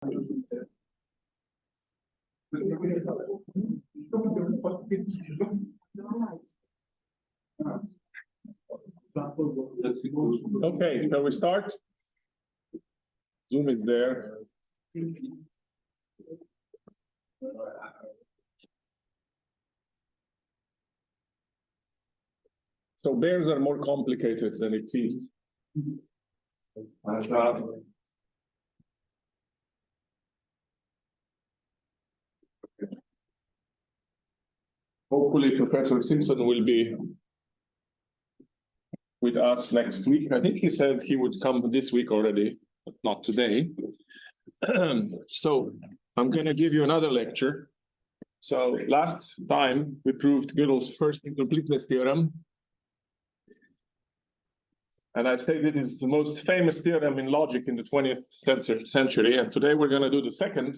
Okay, shall we start? Zoom is there. So bears are more complicated than it seems. Hopefully Professor Simpson will be with us next week. I think he said he would come this week already, but not today. So I'm going to give you another lecture. So last time we proved Gödel's first incompleteness theorem. And I stated it's the most famous theorem in logic in the 20th century. And today we're going to do the second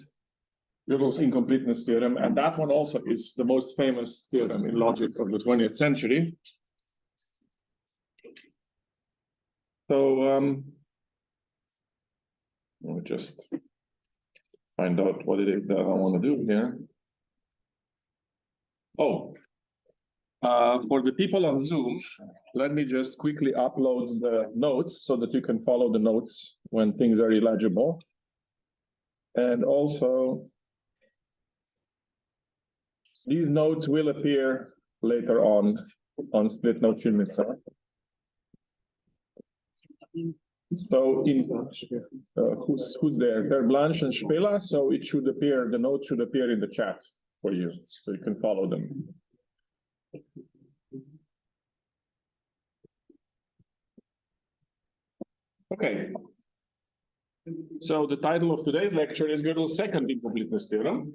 Gödel's incompleteness theorem. And that one also is the most famous theorem in logic of the 20th century. So let me just find out what it is that I want to do here. Oh, for the people on Zoom, let me just quickly upload the notes so that you can follow the notes when things are illegible. And also, these notes will appear later on Split Note Schulmitzer. So who's there? They're Blanche and Spela, so it should appear, the note should appear in the chat for you, so you can follow them. Okay. So the title of today's lecture is Gödel's second incompleteness theorem.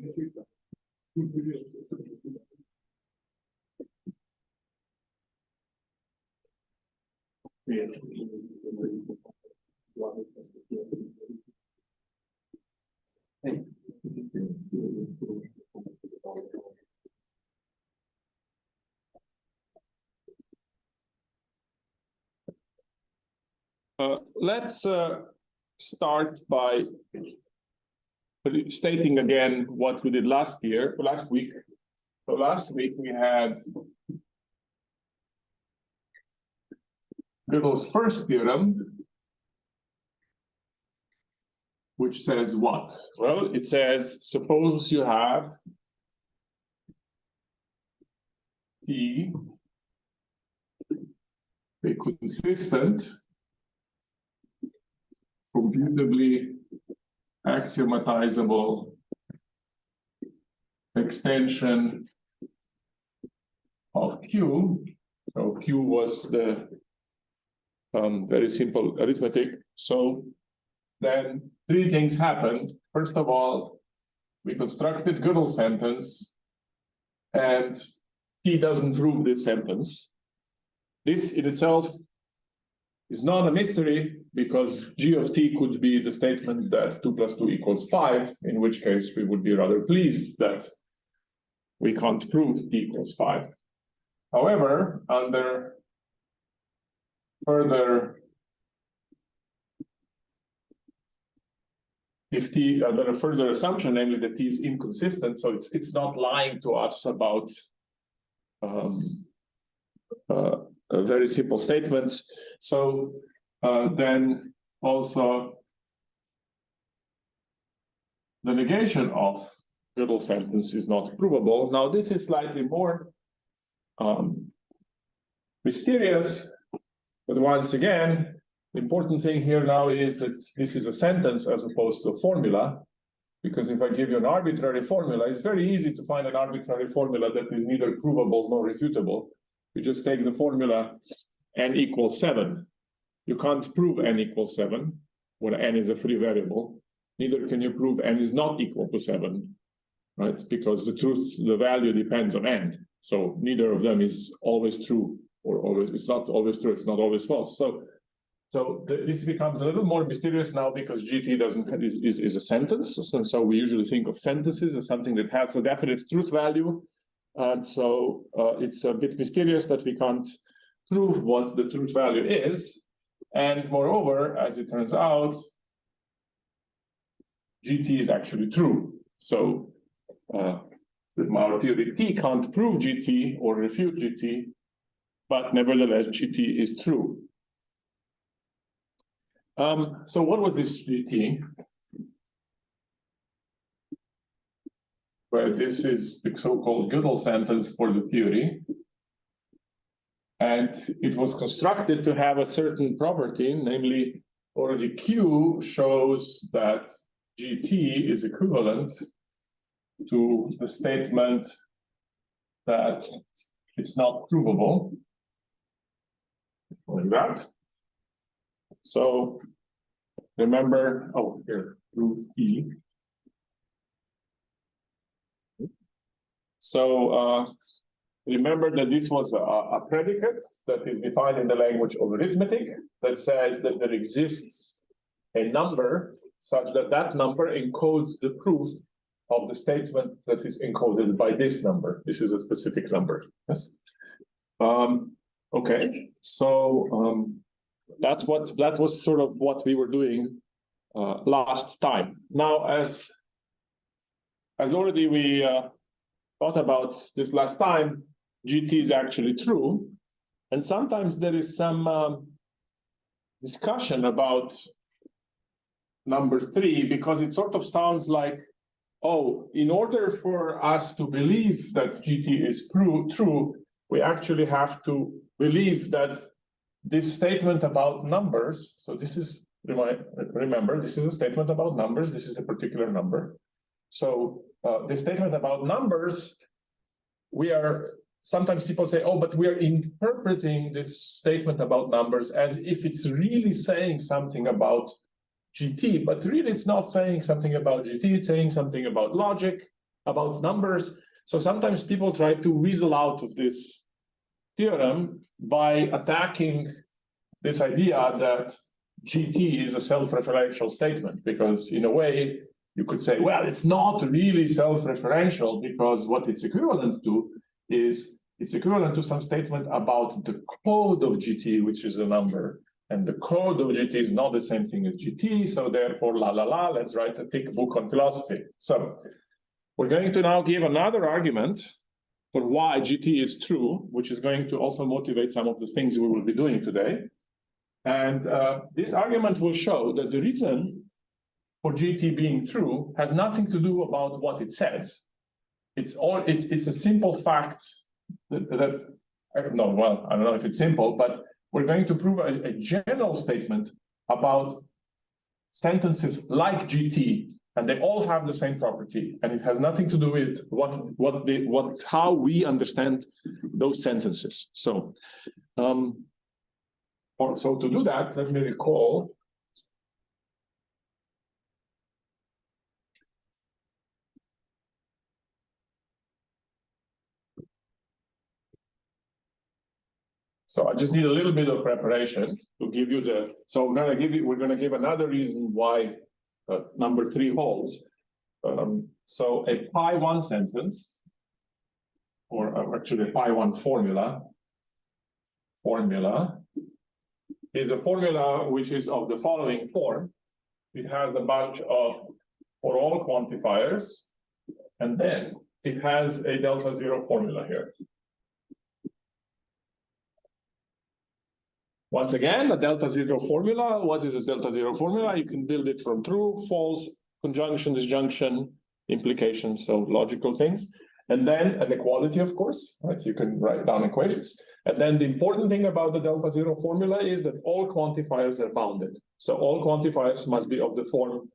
Let's start by stating again what we did last week. So last week we had Gödel's first theorem, which says what? Well, it says, suppose you have T a consistent, computably axiomatizable extension of Q. So Q was the very simple arithmetic. So then three things happened. First of all, we constructed Gödel's sentence, and T doesn't prove this sentence. This in itself is not a mystery, because G of T could be the statement that 2 + 2 = 5, in which case we would be rather pleased that we can't prove T = 5. However, under further, under a further assumption, namely that T is inconsistent, so it's not lying to us about very simple statements. So then also the negation of Gödel's sentence is not provable. Now this is slightly more mysterious, but once again, the important thing here now is that this is a sentence as opposed to a formula, because if I give you an arbitrary formula, it's very easy to find an arbitrary formula that is neither provable nor refutable. You just take the formula n = 7. You can't prove n = 7 when n is a free variable. Neither can you prove n is not equal to 7, right? Because the value depends on n. So neither of them is always true, or always, it's not always true, it's not always false. So this becomes a little more mysterious now, because GT is a sentence. And so we usually think of sentences as something that has a definite truth value. And so it's a bit mysterious that we can't prove what the truth value is. And moreover, as it turns out, GT is actually true. So our theory T can't prove GT or refute GT, but nevertheless GT is true. So what was this GT? Well, this is the so-called Gödel sentence for the theory. And it was constructed to have a certain property, namely, already Q shows that GT is equivalent to the statement that it's not provable, like that. So remember, oh, here, proof T. So remember that this was a predicate that is defined in the language of arithmetic that says that there exists a number such that that number encodes the proof of the statement that is encoded by this number. This is a specific number. Yes. Okay. So that was sort of what we were doing last time. Now, as already we thought about this last time, GT is actually true, and sometimes there is some discussion about number 3 because it sort of sounds like, oh, in order for us to believe that GT is true, we actually have to believe that this statement about numbers, so this is, remember, this is a statement about numbers, this is a particular number. So the statement about numbers, sometimes people say, oh, but we are interpreting this statement about numbers as if it's really saying something about GT, but really it's not saying something about GT, it's saying something about logic, about numbers. So sometimes people try to weasel out of this theorem by attacking this idea that GT is a self-referential statement, because in a way you could say, well, it's not really self-referential because what it's equivalent to is it's equivalent to some statement about the code of GT, which is a number. And the code of GT is not the same thing as GT, so therefore, let's write a thick book on philosophy. So we're going to now give another argument for why GT is true, which is going to also motivate some of the things we will be doing today. And this argument will show that the reason for GT being true has nothing to do about what it says. It's a simple fact that I don't know if it's simple, but we're going to prove a general statement about sentences like GT, and they all have the same property, and it has nothing to do with how we understand those sentences. So, so to do that, let me recall. So I just need a little bit of preparation to give you so we're going to give another reason why number 3 holds. So a pi1 sentence, or actually a pi1 formula is a formula which is of the following form. It has a bunch of for all quantifiers, and then it has a delta 0 formula here. Once again, a delta 0 formula. What is a delta 0 formula? You can build it from true, false, conjunction, disjunction, implications, so logical things. And then an equality, of course, right? You can write down equations. And then the important thing about the delta 0 formula is that all quantifiers are bounded. So all quantifiers must be of the form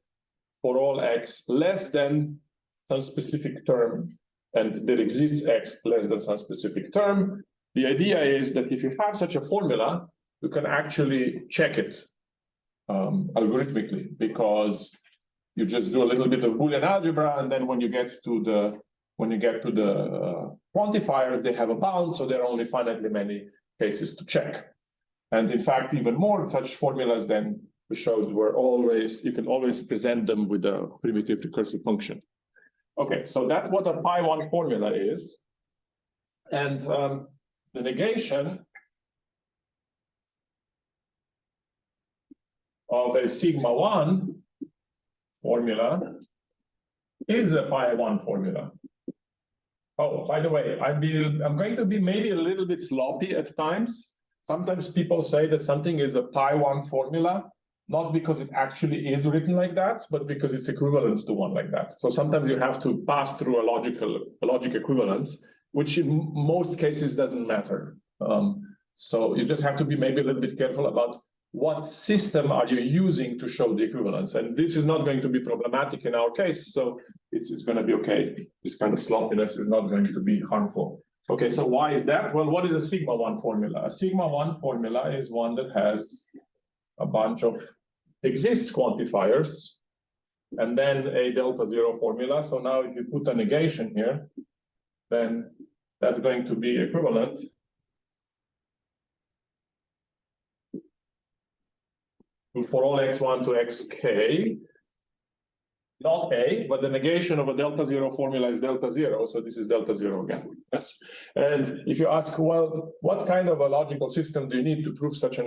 for all x less than some specific term, and there exists x less than some specific term. The idea is that if you have such a formula, you can actually check it algorithmically, because you just do a little bit of Boolean algebra, and then when you get to the quantifier, they have a bound, so there are only finitely many cases to check. And in fact, even more such formulas than we showed you can always present them with a primitive recursive function. Okay, so that's what a pi1 formula is. And the negation of a sigma 1 formula is a pi1 formula. Oh, by the way, I'm going to be maybe a little bit sloppy at times. Sometimes people say that something is a pi1 formula, not because it actually is written like that, but because it's equivalent to one like that. So sometimes you have to pass through a logic equivalence, which in most cases doesn't matter. So you just have to be maybe a little bit careful about what system are you using to show the equivalence. And this is not going to be problematic in our case, so it's going to be okay. This kind of sloppiness is not going to be harmful. Okay, so why is that? Well, what is a sigma 1 formula? A sigma 1 formula is one that has a bunch of exists quantifiers and then a delta zero formula. So now if you put a negation here, then that's going to be equivalent to for all x1 to xk, not a, but the negation of a delta zero formula is delta zero, so this is delta zero again. Yes. And if you ask, well, what kind of a logical system do you need to prove such an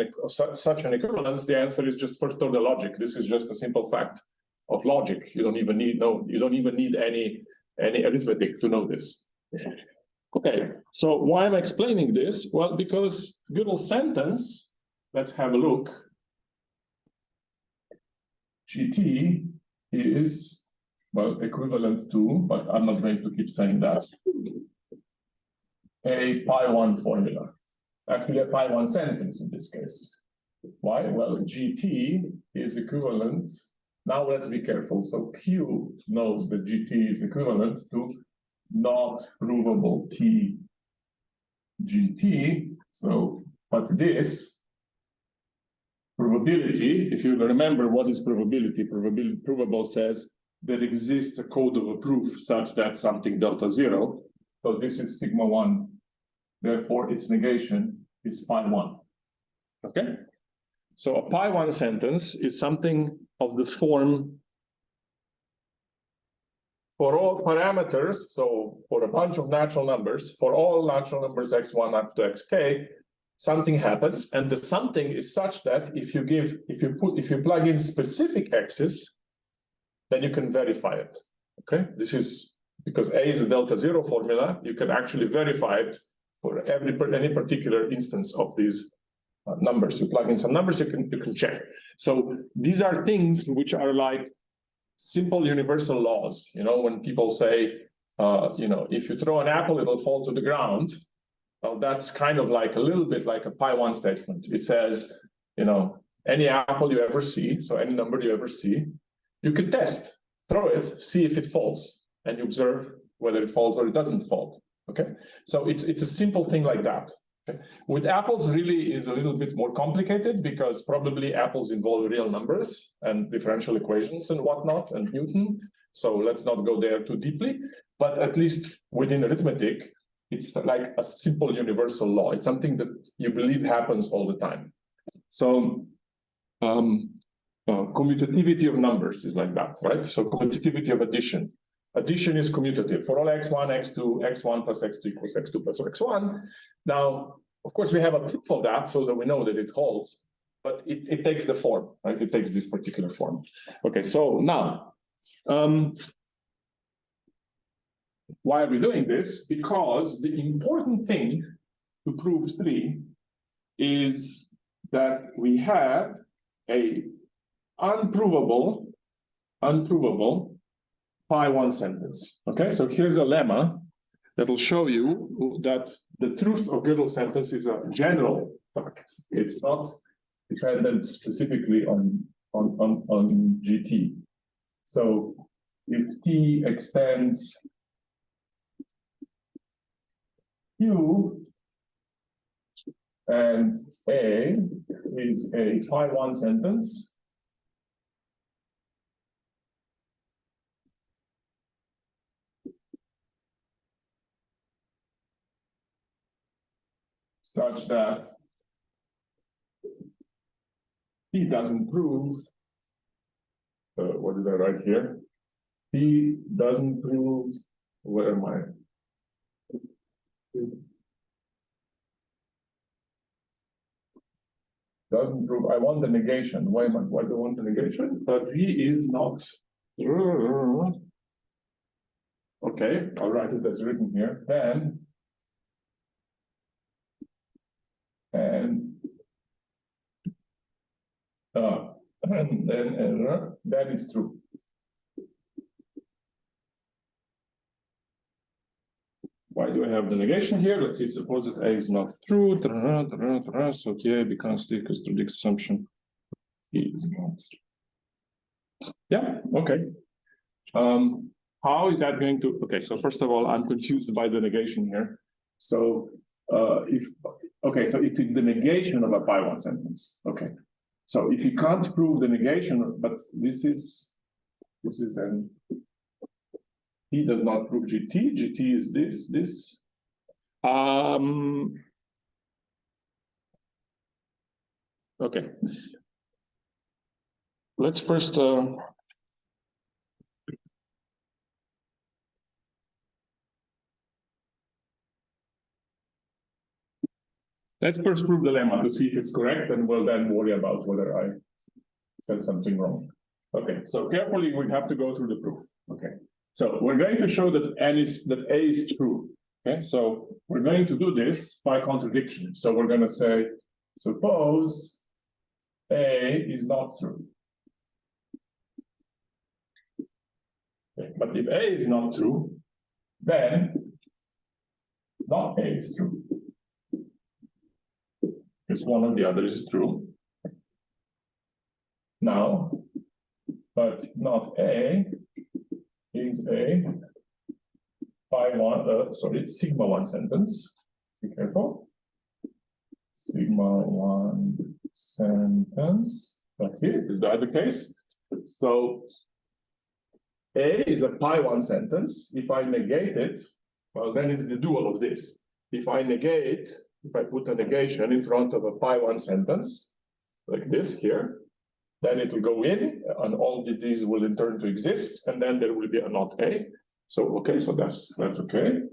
equivalence? The answer is just first order logic. This is just a simple fact of logic. You don't even need any arithmetic to know this. Okay, so why am I explaining this? Well, because Gödel's sentence, let's have a look. GT is, well, equivalent to, but I'm not going to keep saying that, a pi1 formula. Actually, a pi1 sentence in this case. Why? Well, GT is equivalent. Now let's be careful. So Q knows that GT is equivalent to not provable T GT. So, but this probability, if you remember what is probability, provable says there exists a code of a proof such that something delta zero. So this is sigma 1. Therefore, its negation is pi1. Okay? So a pi1 sentence is something of the form for all parameters, so for a bunch of natural numbers, for all natural numbers x1 up to xk, something happens, and the something is such that if you plug in specific x's, then you can verify it. Okay, this is because A is a delta zero formula. You can actually verify it for any particular instance of these numbers. You plug in some numbers, you can check. So these are things which are like simple universal laws. You know, when people say, if you throw an apple, it'll fall to the ground. Well, that's kind of like a little bit like a pi1 statement. It says, any apple you ever see, so any number you ever see, you can test, throw it, see if it falls, and you observe whether it falls or it doesn't fall. Okay, so it's a simple thing like that. Okay? With apples, really is a little bit more complicated because probably apples involve real numbers and differential equations and whatnot and Newton. So let's not go there too deeply. But at least within arithmetic, it's like a simple universal law. It's something that you believe happens all the time. So commutativity of numbers is like that, right? So commutativity of addition. Addition is commutative. For all x1, x2, x1 plus x2 equals x2 plus x1. Now, of course, we have a proof of that so that we know that it holds, but it takes the form, right? It takes this particular form. Okay, so now, why are we doing this? Because the important thing to prove 3 is that we have a unprovable pi1 sentence. Okay, so here's a lemma that will show you that the truth of Gödel's sentence is a general fact. It's not dependent specifically on GT. So if T extends Q and A is a pi1 sentence, such that T doesn't prove, what did I write here? T doesn't prove, where am I? Doesn't prove, I want the negation. Why do I want the negation? But V is not Okay, I'll write it as written here. Then then it's true. Why do I have the negation here? Let's see, suppose that A is not true. So here becomes the contradicts assumption. Yeah, okay. How is that going to, okay, so first of all, I'm confused by the negation here. So if it's the negation of a pi one sentence, okay. So if you can't prove the negation, but this is an, he does not prove GT, GT is this. Okay. Let's first prove the lemma to see if it's correct, and we'll then worry about whether I said something wrong. Okay, so carefully we have to go through the proof. Okay, so we're going to show that A is true. Okay, so we're going to do this by contradiction. So we're going to say, suppose A is not true. Okay, but if A is not true, then not A is true. Because one or the other is true. Now, but not A is a sigma one sentence. Be careful. Sigma one sentence. That's it. Is that the case? So A is a pi one sentence. If I negate it, well, then it's the dual of this. If I put a negation in front of a pi one sentence, like this here, then it will go in, and all these will in turn to exist, and then there will be a not A. So okay, so that's okay.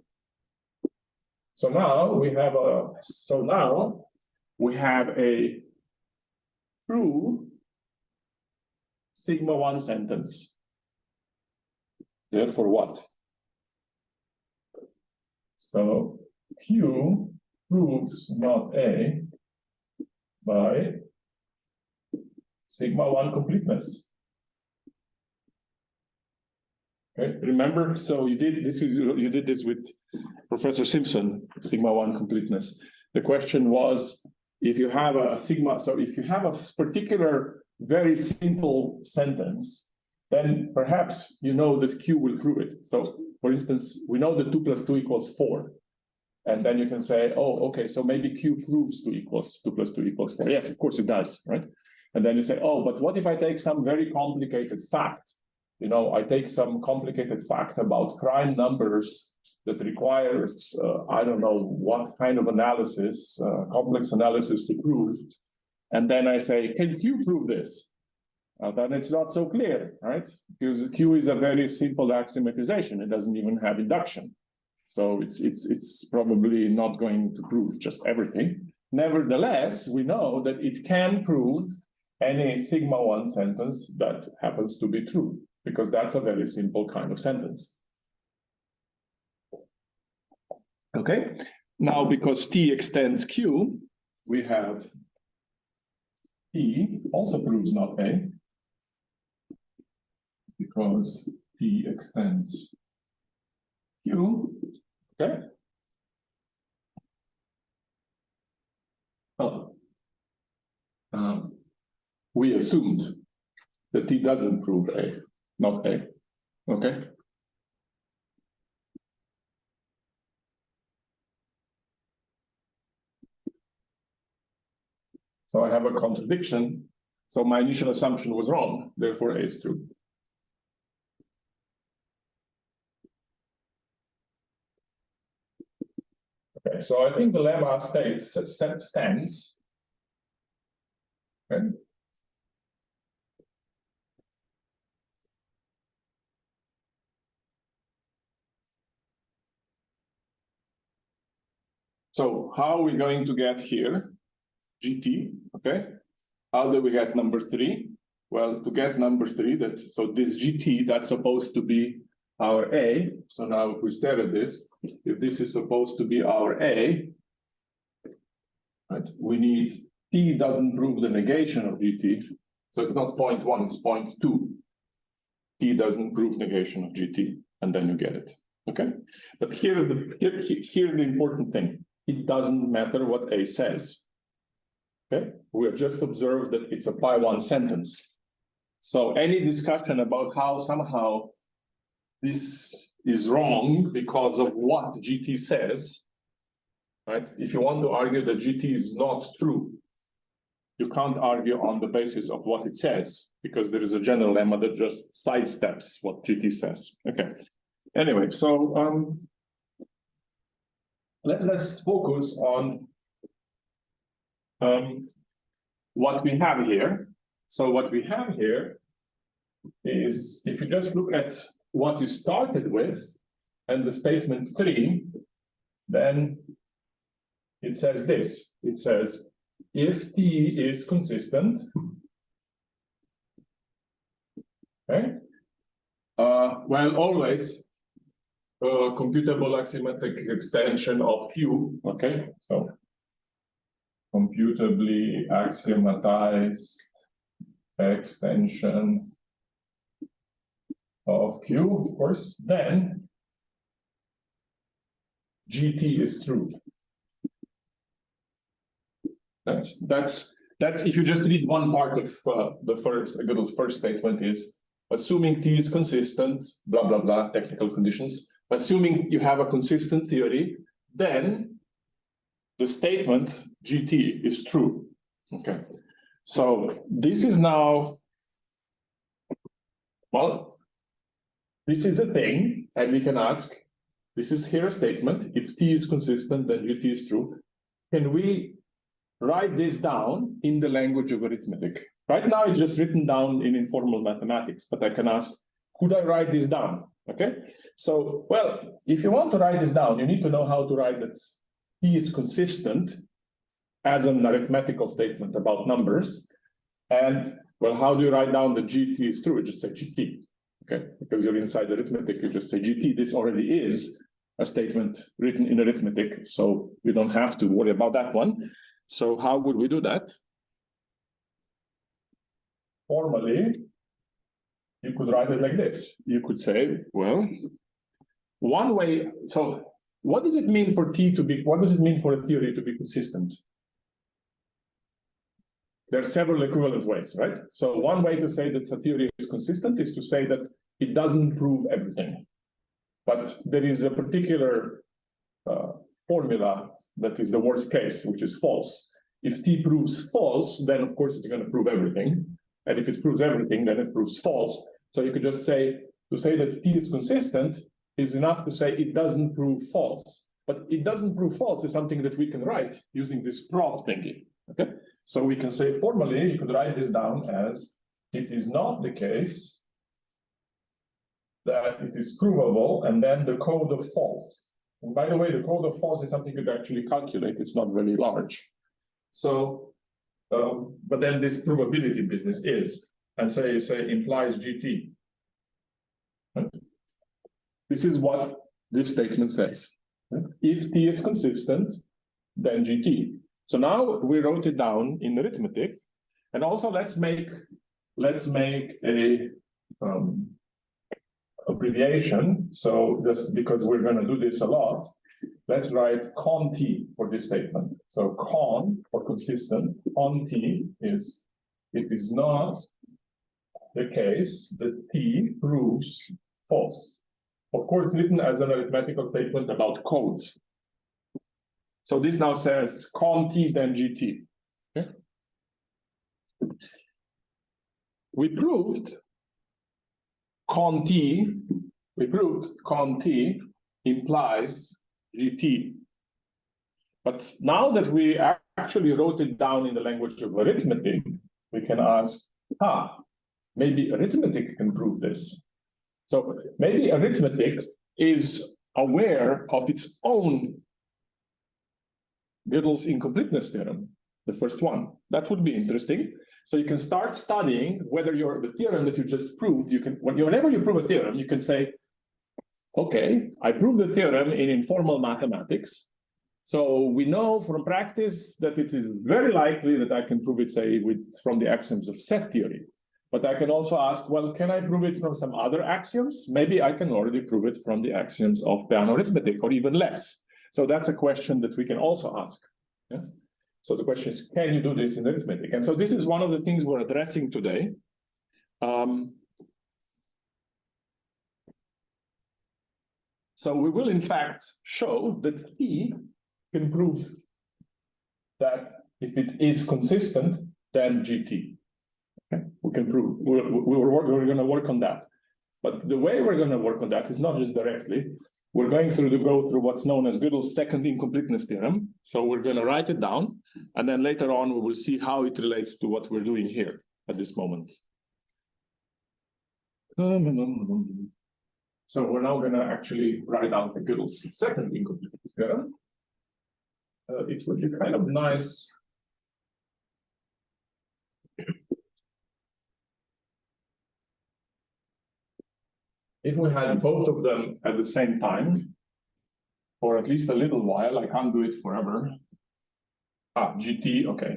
So now we have a true sigma one sentence. Therefore, what? So Q proves not A by sigma one completeness. Okay, remember, so you did this with Professor Simpson, sigma one completeness. The question was, if you have a sigma, so if you have a particular very simple sentence, then perhaps you know that Q will prove it. So for instance, we know that 2 + 2 = 4. And then you can say, oh, okay, so maybe Q proves 2 + 2 = 4. Yes, of course it does, right? And then you say, oh, but what if I take some very complicated fact? You know, I take some complicated fact about prime numbers that requires, I don't know what kind of analysis, complex analysis to prove. And then I say, can Q prove this? Then it's not so clear, right? Because Q is a very simple axiomatization. It doesn't even have induction. So it's probably not going to prove just everything. Nevertheless, we know that it can prove any sigma one sentence that happens to be true, because that's a very simple kind of sentence. Okay, now because T extends Q, we have T also proves not A, because T extends Q, okay? Oh. We assumed that T doesn't prove A, not A, okay? So I have a contradiction. So my initial assumption was wrong, therefore A is true. Okay, so I think the lemma stands. Okay. So how are we going to get here? GT, okay? How do we get number 3? Well, to get number 3, so this GT, that's supposed to be our A. So now if we stare at this, if this is supposed to be our A, right, we need T doesn't prove the negation of GT. So it's not 0.1, it's 0.2. T doesn't prove negation of GT, and then you get it. Okay, but here's the important thing. It doesn't matter what A says. Okay, we have just observed that it's a pi1 sentence. So any discussion about how somehow this is wrong because of what GT says, right? If you want to argue that GT is not true, you can't argue on the basis of what it says, because there is a general lemma that just sidesteps what GT says. Okay. Anyway, so let's focus on what we have here. So what we have here is, if you just look at what you started with and the statement 3, then it says this. It says, if T is consistent, okay, well, always computable axiomatic extension of Q, okay, so computably axiomatized extension of Q, of course, then GT is true. That's if you just read one part of Gödel's first statement is, assuming T is consistent, blah, blah, blah, technical conditions, assuming you have a consistent theory, then the statement GT is true. Okay, so this is now, well, this is a thing, and we can ask, this is here a statement, if T is consistent, then GT is true. Can we write this down in the language of arithmetic? Right now, it's just written down in informal mathematics, but I can ask, could I write this down? Okay, so, well, if you want to write this down, you need to know how to write that T is consistent as an arithmetical statement about numbers. And, well, how do you write down that GT is true? You just say GT, okay? Because you're inside arithmetic, you just say GT. This already is a statement written in arithmetic, so we don't have to worry about that one. So how would we do that? Formally, you could write it like this. You could say, well, one way, so what does it mean for T to be, what does it mean for a theory to be consistent? There are several equivalent ways, right? So one way to say that a theory is consistent is to say that it doesn't prove everything. But there is a particular formula that is the worst case, which is false. If T proves false, then of course it's going to prove everything. And if it proves everything, then it proves false. So you could just say, to say that T is consistent is enough to say it doesn't prove false. But it doesn't prove false is something that we can write using this prof thingy. Okay? So we can say formally, you could write this down as, it is not the case that it is provable, and then the code of false. And by the way, the code of false is something you could actually calculate. It's not very large. So, but then this probability business is, and say you say implies GT. Right? This is what this statement says. Right? If T is consistent, then GT. So now we wrote it down in arithmetic, and also let's make a abbreviation. So just because we're going to do this a lot, let's write con T for this statement. So con, for consistent, con T is, it is not the case that T proves false. Of course, it's written as an arithmetical statement about codes. So this now says con T then GT. Okay? We proved con T implies GT. But now that we actually wrote it down in the language of arithmetic, we can ask, maybe arithmetic can prove this. So maybe arithmetic is aware of its own Gödel's incompleteness theorem, the first one. That would be interesting. So you can start studying whether the theorem that you just proved, whenever you prove a theorem, you can say, okay, I proved the theorem in informal mathematics. So we know from practice that it is very likely that I can prove it, say, from the axioms of set theory. But I can also ask, well, can I prove it from some other axioms? Maybe I can already prove it from the axioms of Peano arithmetic, or even less. So that's a question that we can also ask. Yes? So the question is, can you do this in arithmetic? And so this is one of the things we're addressing today. So we will, in fact, show that T can prove that if it is consistent, then GT. Okay? We can prove, we're going to work on that. But the way we're going to work on that is not just directly. We're going to go through what's known as Gödel's second incompleteness theorem. So we're going to write it down, and then later on we will see how it relates to what we're doing here at this moment. So we're now going to actually write down the Gödel's second incompleteness theorem. It would be kind of nice if we had both of them at the same time, for at least a little while. I can't do it forever. GT, okay.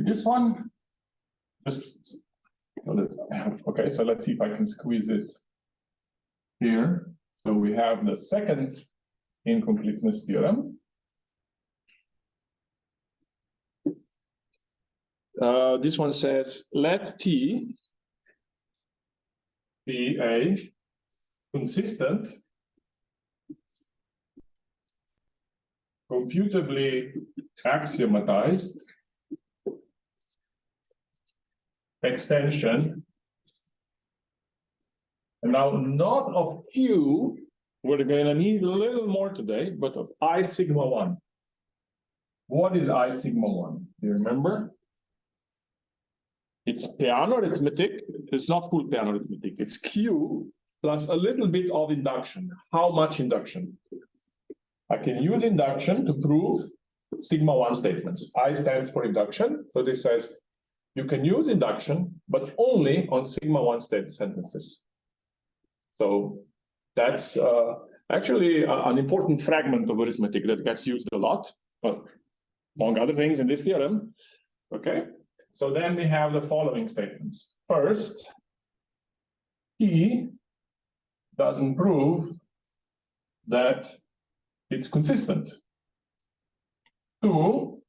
This one, just, okay, so let's see if I can squeeze it here. So we have the second incompleteness theorem. This one says, let T be a consistent, computably axiomatized extension, and now not of Q, we're going to need a little more today, but of I sigma 1. What is I sigma 1? Do you remember? It's Peano arithmetic. It's not full Peano arithmetic. It's Q plus a little bit of induction. How much induction? I can use induction to prove sigma 1 statements. I stands for induction. So this says you can use induction, but only on sigma 1 sentences. So that's actually an important fragment of arithmetic that gets used a lot, but among other things in this theorem. Okay. So then we have the following statements. First, T doesn't prove that it's consistent. 2,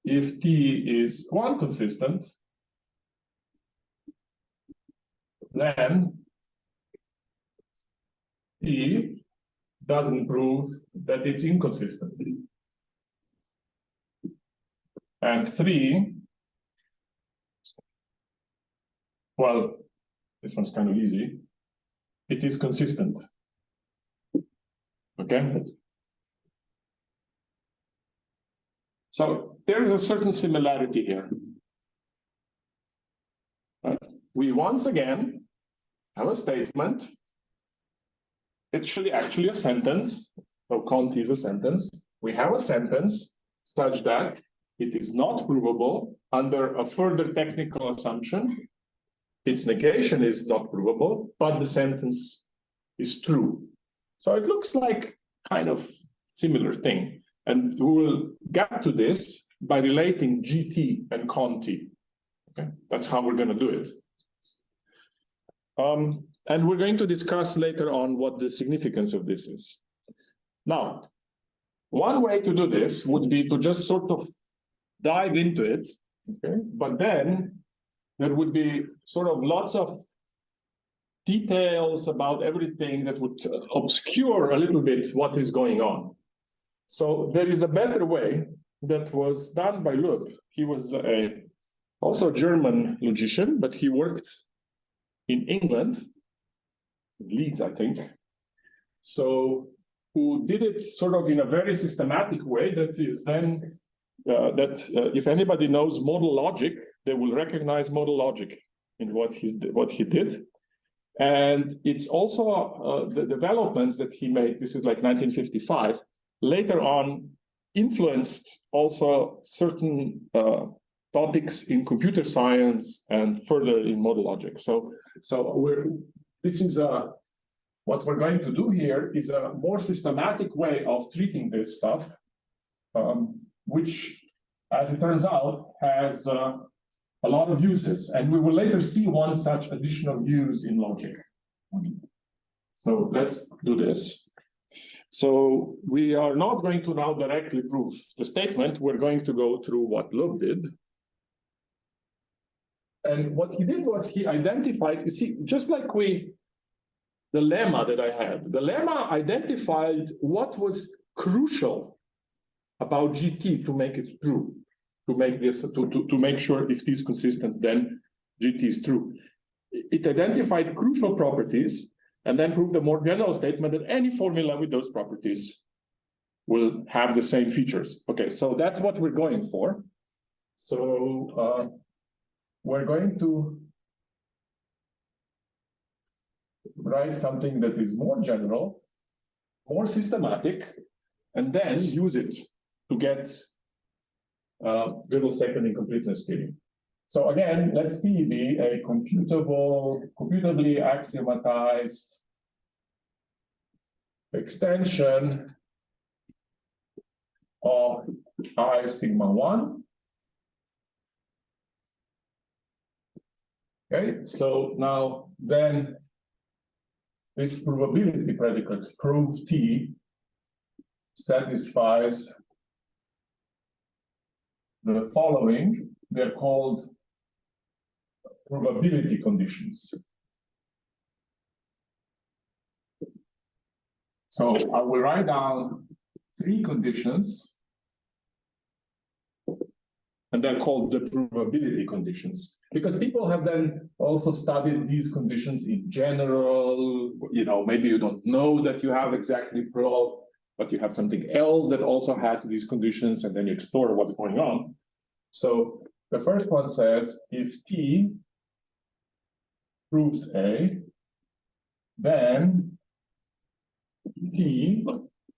if T is non-consistent, then T doesn't prove that it's inconsistent. And 3, well, this one's kind of easy. It is consistent. Okay. So there is a certain similarity here. We once again have a statement. It's actually a sentence. So Conti is a sentence. We have a sentence such that it is not provable under a further technical assumption. Its negation is not provable, but the sentence is true. So it looks like kind of similar thing. And we will get to this by relating GT and Conti. Okay, that's how we're going to do it. And we're going to discuss later on what the significance of this is. Now, one way to do this would be to just sort of dive into it, okay? But then there would be sort of lots of details about everything that would obscure a little bit what is going on. So there is a better way that was done by Loeb. He was also a German logician, but he worked in England, Leeds, I think. So who did it sort of in a very systematic way that is then, if anybody knows modal logic, they will recognize modal logic in what he did. And it's also the developments that he made, this is like 1955, later on influenced also certain topics in computer science and further in model logic. So what we're going to do here is a more systematic way of treating this stuff, which, as it turns out, has a lot of uses, and we will later see one such additional use in logic. So let's do this. So we are not going to now directly prove the statement. We're going to go through what Loeb did. And what he did was he identified, you see, just like the lemma that I had, the lemma identified what was crucial about GT to make it true, to make this, to make sure if T is consistent, then GT is true. It identified crucial properties and then proved a more general statement that any formula with those properties will have the same features. Okay, so that's what we're going for. So we're going to write something that is more general, more systematic, and then use it to get Gödel's second incompleteness theory. So again, let T be a computably axiomatized extension of I sigma 1. Okay, so now then this probability predicate, prove T, satisfies the following. They're called probability conditions. So I will write down 3 conditions, and they're called the probability conditions, because people have then also studied these conditions in general. You know, maybe you don't know that you have exactly prof, but you have something else that also has these conditions, and then you explore what's going on. So the first one says, if T proves A, then T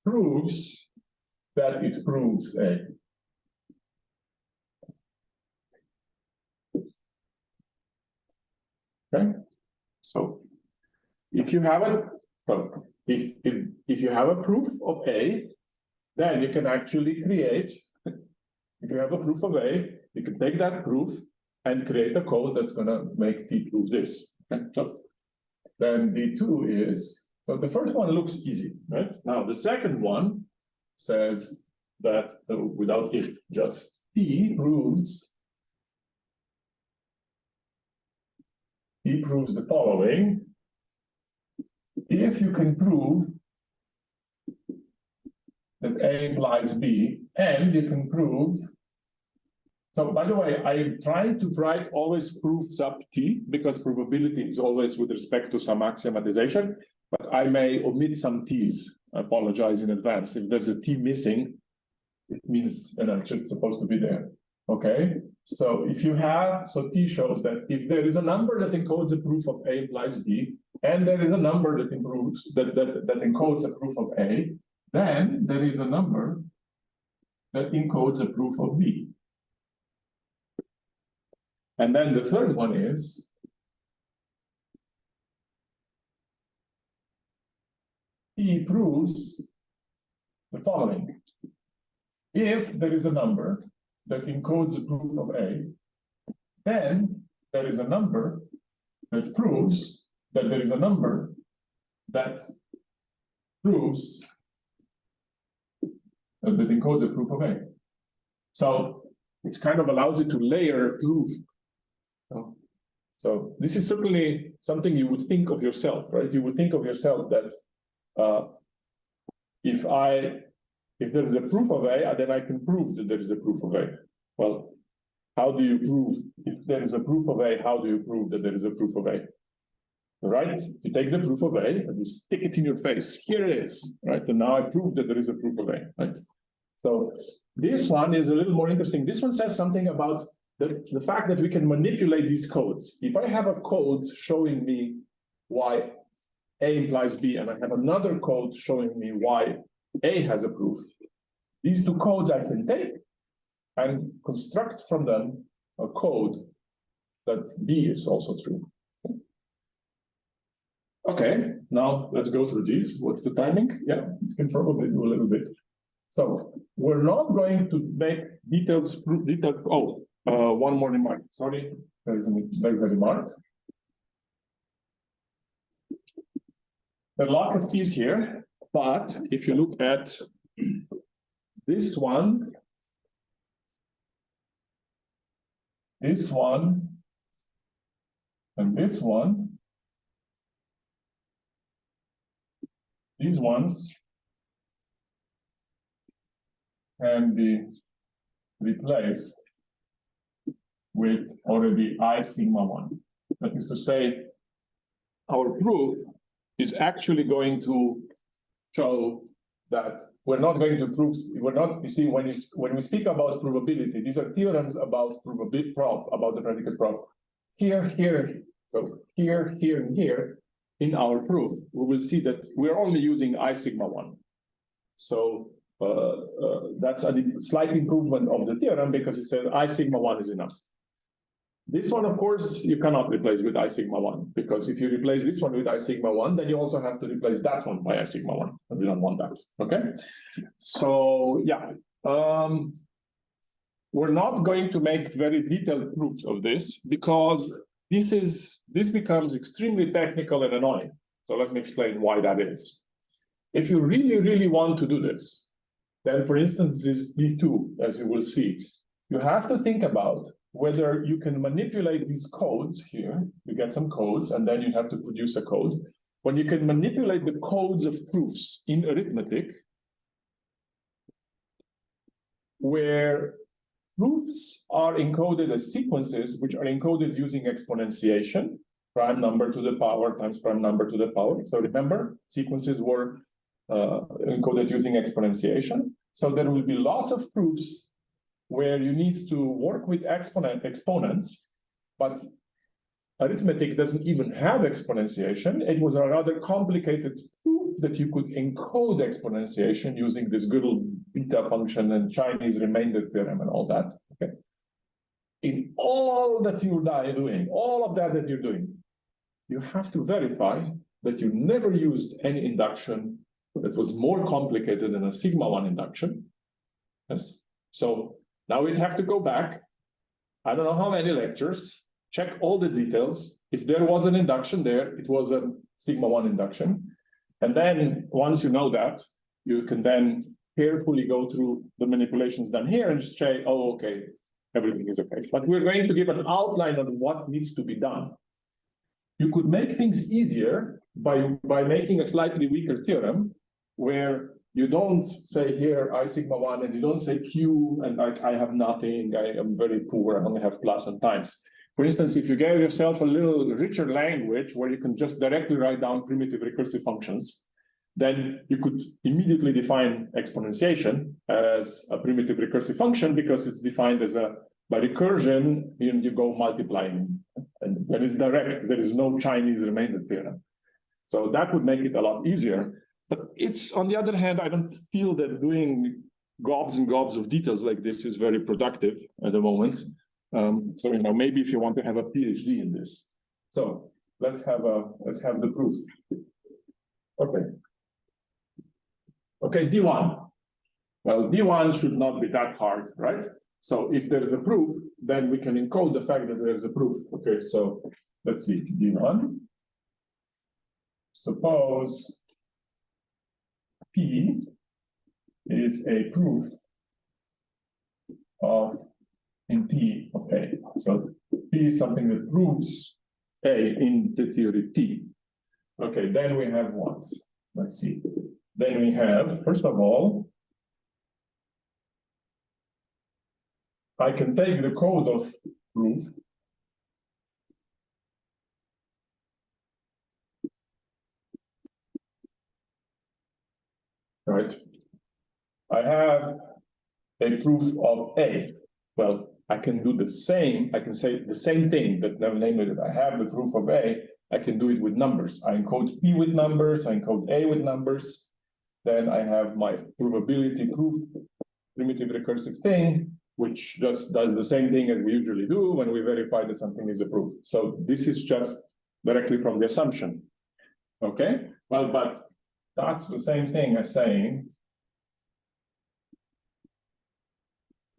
proves that it proves A. Okay, so if you have if you have a proof of A, then you can actually create. If you have a proof of A, you can take that proof and create a code that's going to make T prove this. Okay? So then D2 is, so the first one looks easy, right? Now the second one says that without if, just T proves the following. If you can prove that A implies B, and you can prove, so by the way, I'm trying to write always proof sub T, because probability is always with respect to some axiomatization, but I may omit some T's. I apologize in advance. If there's a T missing, it means that it's supposed to be there. Okay, so if you have, so T shows that if there is a number that encodes a proof of A implies B, and there is a number that that encodes a proof of A, then there is a number that encodes a proof of B. And then the third one is T proves the following. If there is a number that encodes a proof of A, then there is a number that proves that there is a number that proves that encodes a proof of A. So it kind of allows you to layer proof. So this is certainly something you would think of yourself, right? You would think of yourself that if there is a proof of A, then I can prove that there is a proof of A. Well, how do you prove, if there is a proof of A, how do you prove that there is a proof of A? Right? You take the proof of A and you stick it in your face. Here it is, right? And now I prove that there is a proof of A, right? So this one is a little more interesting. This one says something about the fact that we can manipulate these codes. If I have a code showing me why A implies B, and I have another code showing me why A has a proof, these two codes I can take and construct from them a code that B is also true. Okay, now let's go through these. What's the timing? Yeah, you can probably do a little bit. So we're not going to make detailed. One more remark. Sorry, there is a remark. There are a lot of keys here, but if you look at this one, and this one, these ones can be replaced with already I sigma 1. That is to say, our proof is actually going to show that we're not going to prove, you see, when we speak about provability, these are theorems about provability, about the predicate prof. Here, so here, and here, in our proof, we will see that we're only using I sigma 1. So that's a slight improvement of the theorem because it says I sigma 1 is enough. This one, of course, you cannot replace with I sigma 1, because if you replace this one with I sigma 1, then you also have to replace that one by I sigma 1, and we don't want that, okay? So, yeah, we're not going to make very detailed proofs of this, because this becomes extremely technical and annoying. So let me explain why that is. If you really, really want to do this, then, for instance, this D2, as you will see, you have to think about whether you can manipulate these codes here. You get some codes, and then you have to produce a code. When you can manipulate the codes of proofs in arithmetic, where proofs are encoded as sequences, which are encoded using exponentiation, prime number to the power times prime number to the power. So remember, sequences were encoded using exponentiation. So there will be lots of proofs where you need to work with exponents, but arithmetic doesn't even have exponentiation. It was a rather complicated proof that you could encode exponentiation using this Gödel beta function and Chinese remainder theorem and all that. Okay. In all that you're doing, all of that you're doing, you have to verify that you never used any induction that was more complicated than a sigma 1 induction. Yes. So now we'd have to go back, I don't know how many lectures, check all the details. If there was an induction there, it was a sigma 1 induction. And then once you know that, you can then carefully go through the manipulations done here and just say, oh, okay, everything is okay. But we're going to give an outline on what needs to be done. You could make things easier by making a slightly weaker theorem where you don't say here I sigma 1 and you don't say Q and I have nothing, I am very poor, I only have plus and times. For instance, if you give yourself a little richer language where you can just directly write down primitive recursive functions, then you could immediately define exponentiation as a primitive recursive function because it's defined as by recursion, you go multiplying. And then it's direct, there is no Chinese remainder theorem. So that would make it a lot easier. But it's, on the other hand, I don't feel that doing gobs and gobs of details like this is very productive at the moment. So, maybe if you want to have a PhD in this. So let's have the proof. Okay. Okay, D1. Well, D1 should not be that hard, right? So if there's a proof, then we can encode the fact that there's a proof. Okay, so let's see, D1. Suppose P is a proof of in T of A. So P is something that proves A in the theory T. Okay, then we have what? Let's see. Then we have, first of all, I can take the code of proof right? I have a proof of A. Well, I can do the same, I can say the same thing, but namely that I have the proof of A, I can do it with numbers. I encode P with numbers, I encode A with numbers, then I have my provability proof, primitive recursive thing, which just does the same thing as we usually do when we verify that something is approved. So this is just directly from the assumption. Okay, well, but that's the same thing as saying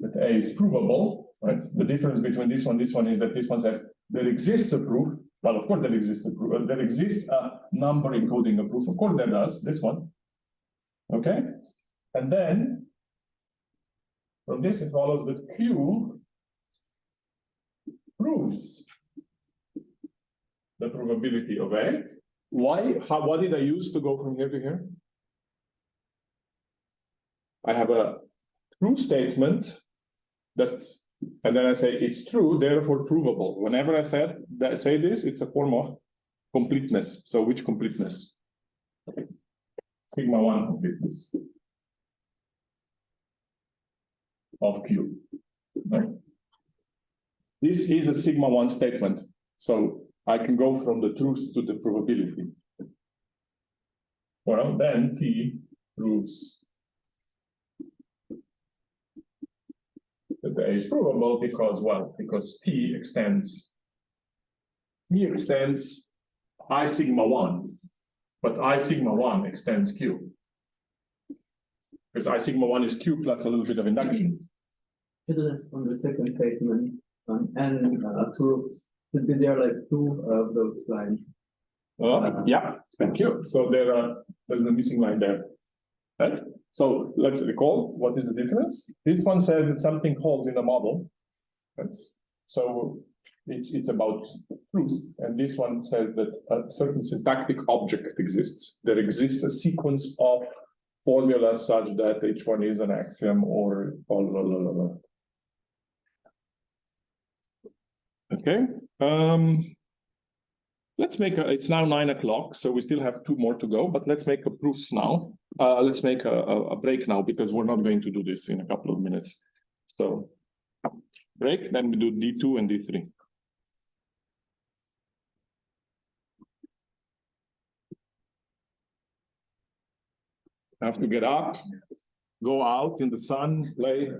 that A is provable, right? The difference between this one is that this one says there exists a proof. Well, of course there exists a proof. There exists a number encoding a proof. Of course there does, this one. Okay, and then from this it follows that Q proves the provability of A. Why? What did I use to go from here to here? I have a true statement that, and then I say it's true, therefore provable. Whenever I say this, it's a form of completeness. So which completeness? Sigma 1 completeness of Q. Right? This is a sigma 1 statement. So I can go from the truth to the probability. Well, then T proves that the A is provable because, well, because T extends I sigma 1, but I sigma 1 extends Q. Because I sigma 1 is Q plus a little bit of induction. On the second statement, and proofs, should be there like two of those lines. Yeah, thank you. So there's a missing line there. Right? So let's recall what is the difference. This one says that something holds in the model. Right? So it's about truth. And this one says that a certain syntactic object exists. There exists a sequence of formulas such that each one is an axiom or blah, blah, blah, blah, blah. Okay. Let's make it's now 9 o'clock, so we still have 2 more to go, but let's make a proof now. Let's make a break now because we're not going to do this in a couple of minutes. So break, then we do D2 and D3. Have to get up, go out in the sun, play.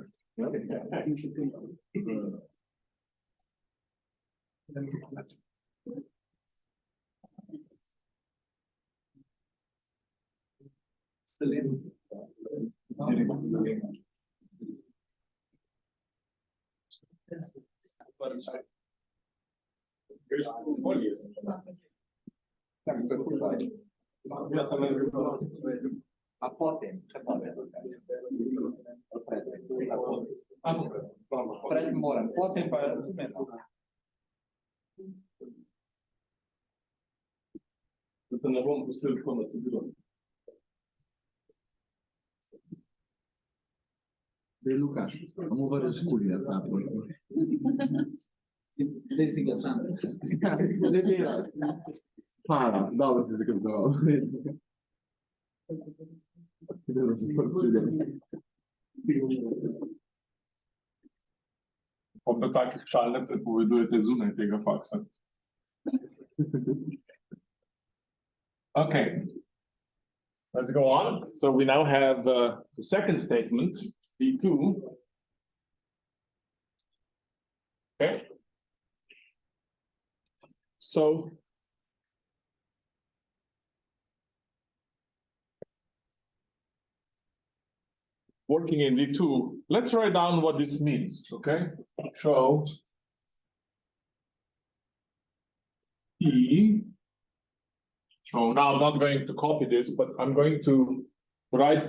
A potem, pred morem, potem pa razumemo. Da ne bom pustil tako na cedilo. Lukaš, mu vreš kulje, ta proti. Zdaj si ga sam. Ne dela. Hvala, dobro si se kazoval. Da takih šal ne prepovedujete zunaj tega faksa. Okay, let's go on. So we now have the second statement, D2. Okay. So working in D2, let's write down what this means, okay? So T. So now I'm not going to copy this, but I'm going to write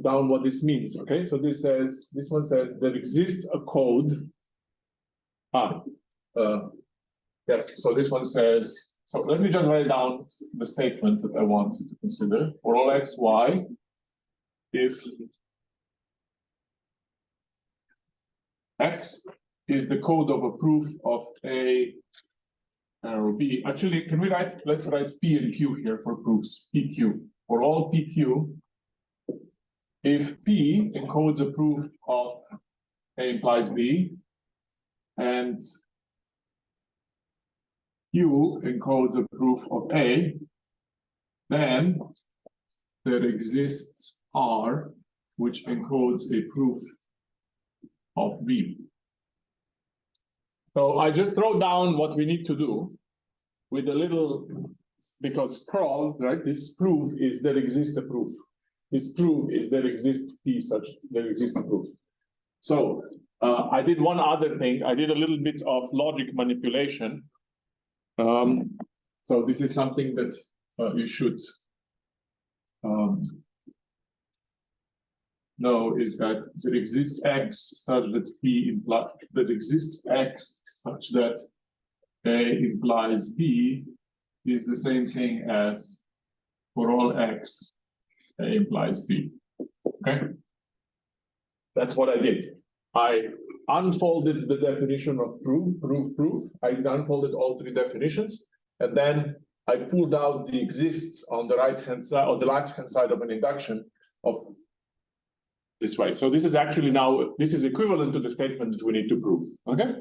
down what this means, okay? So this one says there exists a code. Yes, so this one says, so let me just write down the statement that I want you to consider. For all x, y, if X is the code of a proof of A or B. Actually, can we write, let's write P and Q here for proofs, PQ. For all PQ, if P encodes a proof of A implies B, and Q encodes a proof of A, then there exists R, which encodes a proof of B. So I just wrote down what we need to do with a little, because prof, right, this proof is there exists a proof. This proof is there exists P such there exists a proof. So I did one other thing. I did a little bit of logic manipulation. So this is something that you should know, is that there exists X such that P implies that exists X such that A implies B is the same thing as for all X, A implies B. Okay, that's what I did. I unfolded the definition of proof. I unfolded all three definitions, and then I pulled out the exists on the right-hand side or the left-hand side of an induction of this way. So this is actually now, this is equivalent to the statement that we need to prove. Okay.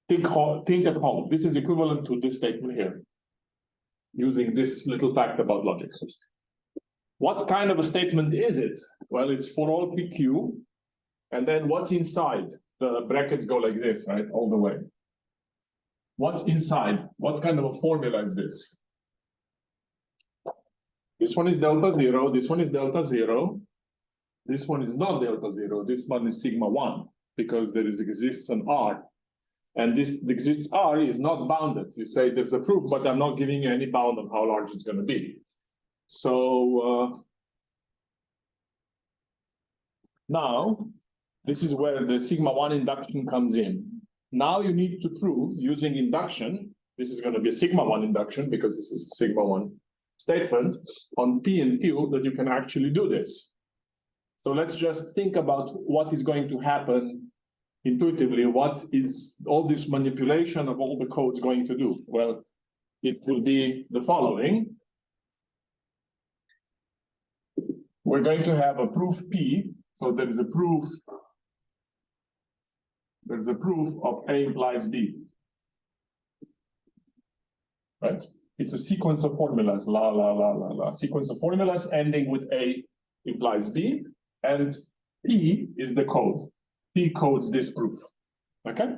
Think at home. This is equivalent to this statement here, using this little fact about logic. What kind of a statement is it? Well, it's for all PQ. And then what's inside? The brackets go like this, right? All the way. What's inside? What kind of a formula is this? This one is delta zero. This one is delta zero. This one is not delta zero. This one is sigma one, because there exists an R. And this exists R is not bounded. You say there's a proof, but I'm not giving you any bound on how large it's going to be. So now this is where the sigma one induction comes in. Now you need to prove using induction. This is going to be a sigma one induction because this is a sigma one statement on P and Q that you can actually do this. So let's just think about what is going to happen intuitively. What is all this manipulation of all the codes going to do? Well, it will be the following. We're going to have a proof P. So there is a proof. There's a proof of A implies B. Right? It's a sequence of formulas, sequence of formulas ending with A implies B, and P is the code. P codes this proof. Okay?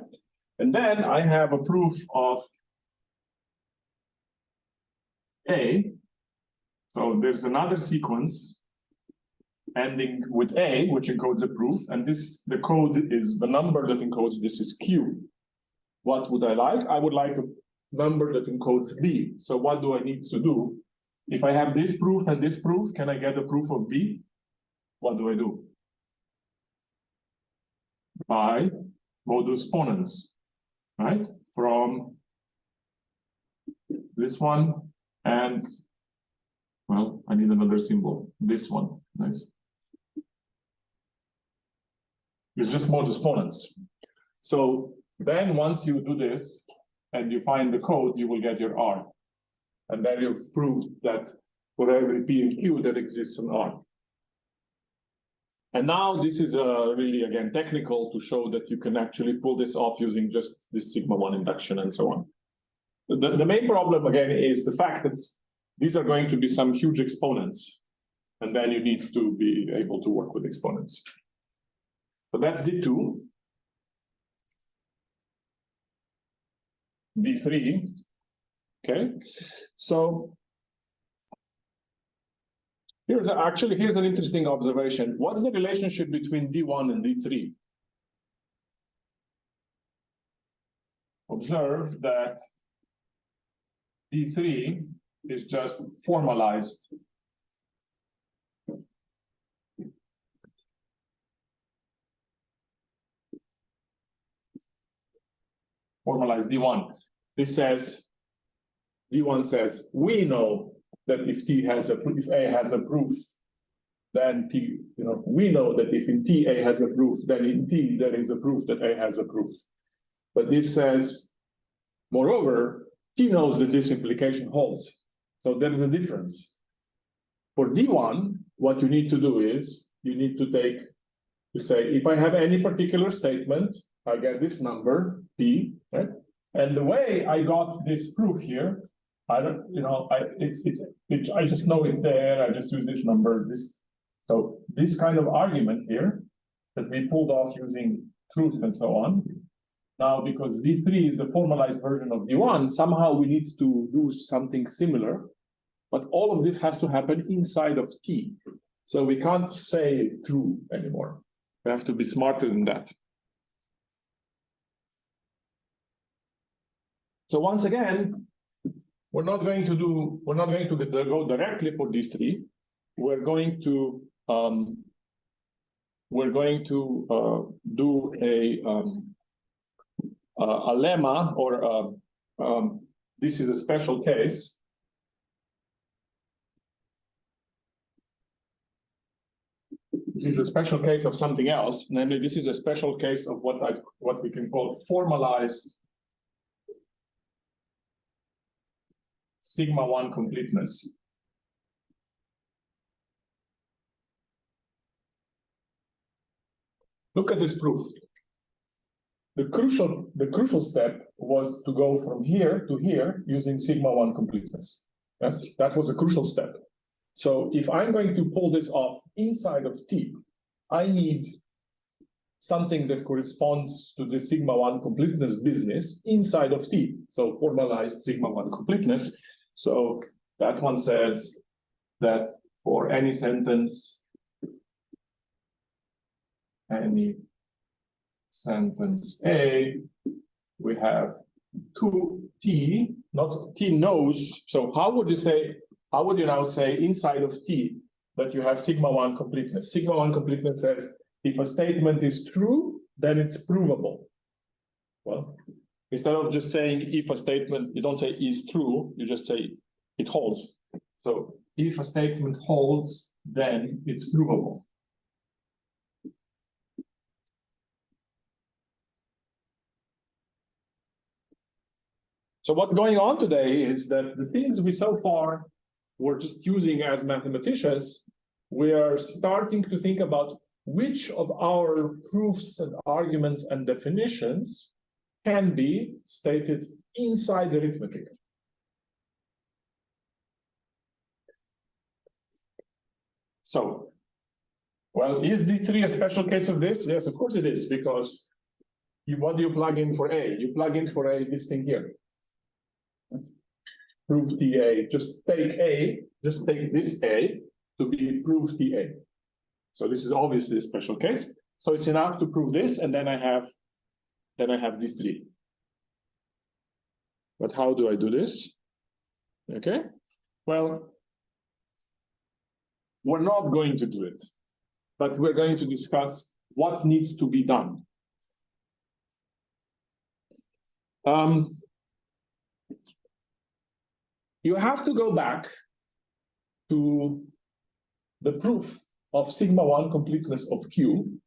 And then I have a proof of A. So there's another sequence ending with A, which encodes a proof, and this, the code is the number that encodes this is Q. What would I like? I would like a number that encodes B. So what do I need to do? If I have this proof and this proof, can I get a proof of B? What do I do? By modus ponens, right? From this one and, well, I need another symbol, this one, nice. It's just modus ponens. So then once you do this and you find the code, you will get your R. And then you've proved that for every P and Q there exists an R. And now this is really, again, technical to show that you can actually pull this off using just this sigma one induction and so on. The main problem, again, is the fact that these are going to be some huge exponents. And then you need to be able to work with exponents. But that's D2. D3. Okay. So here's an interesting observation. What's the relationship between D1 and D3? Observe that D3 is just formalized. Formalized D1. This says, D1 says, we know that if if A has a proof, then T, we know that if in T A has a proof, then in T there is a proof that A has a proof. But this says, moreover, T knows that this implication holds. So there is a difference. For D1, what you need to do is, you need to say, if I have any particular statement, I get this number, P, right? And the way I got this proof here, I don't, I just know it's there. I just use this number. So this kind of argument here that we pulled off using truth and so on. Now, because D3 is the formalized version of D1, somehow we need to do something similar, but all of this has to happen inside of T. So we can't say true anymore. We have to be smarter than that. So once again, we're not going to go directly for D3. We're going to do a lemma, or this is a special case. This is a special case of something else. Namely, this is a special case of what we can call formalized sigma 1 completeness. Look at this proof. The crucial step was to go from here to here using sigma 1 completeness. Yes, that was a crucial step. So if I'm going to pull this off inside of T, I need something that corresponds to the sigma 1 completeness business inside of T. So formalized sigma 1 completeness. So that one says that for any sentence A, we have 2T, not T knows. So how would you now say inside of T that you have sigma 1 completeness? Sigma 1 completeness says if a statement is true, then it's provable. Well, instead of just saying if a statement, you don't say is true, you just say it holds. So if a statement holds, then it's provable. So what's going on today is that the things we so far were just using as mathematicians, we are starting to think about which of our proofs and arguments and definitions can be stated inside arithmetic. So, well, is D3 a special case of this? Yes, of course it is, because what do you plug in for A? You plug in for A, this thing here. Proof TA, just take this A to be proof TA. So this is obviously a special case. So it's enough to prove this, and then I have D3. But how do I do this? Okay, well, we're not going to do it, but we're going to discuss what needs to be done. You have to go back to the proof of sigma 1 completeness of Q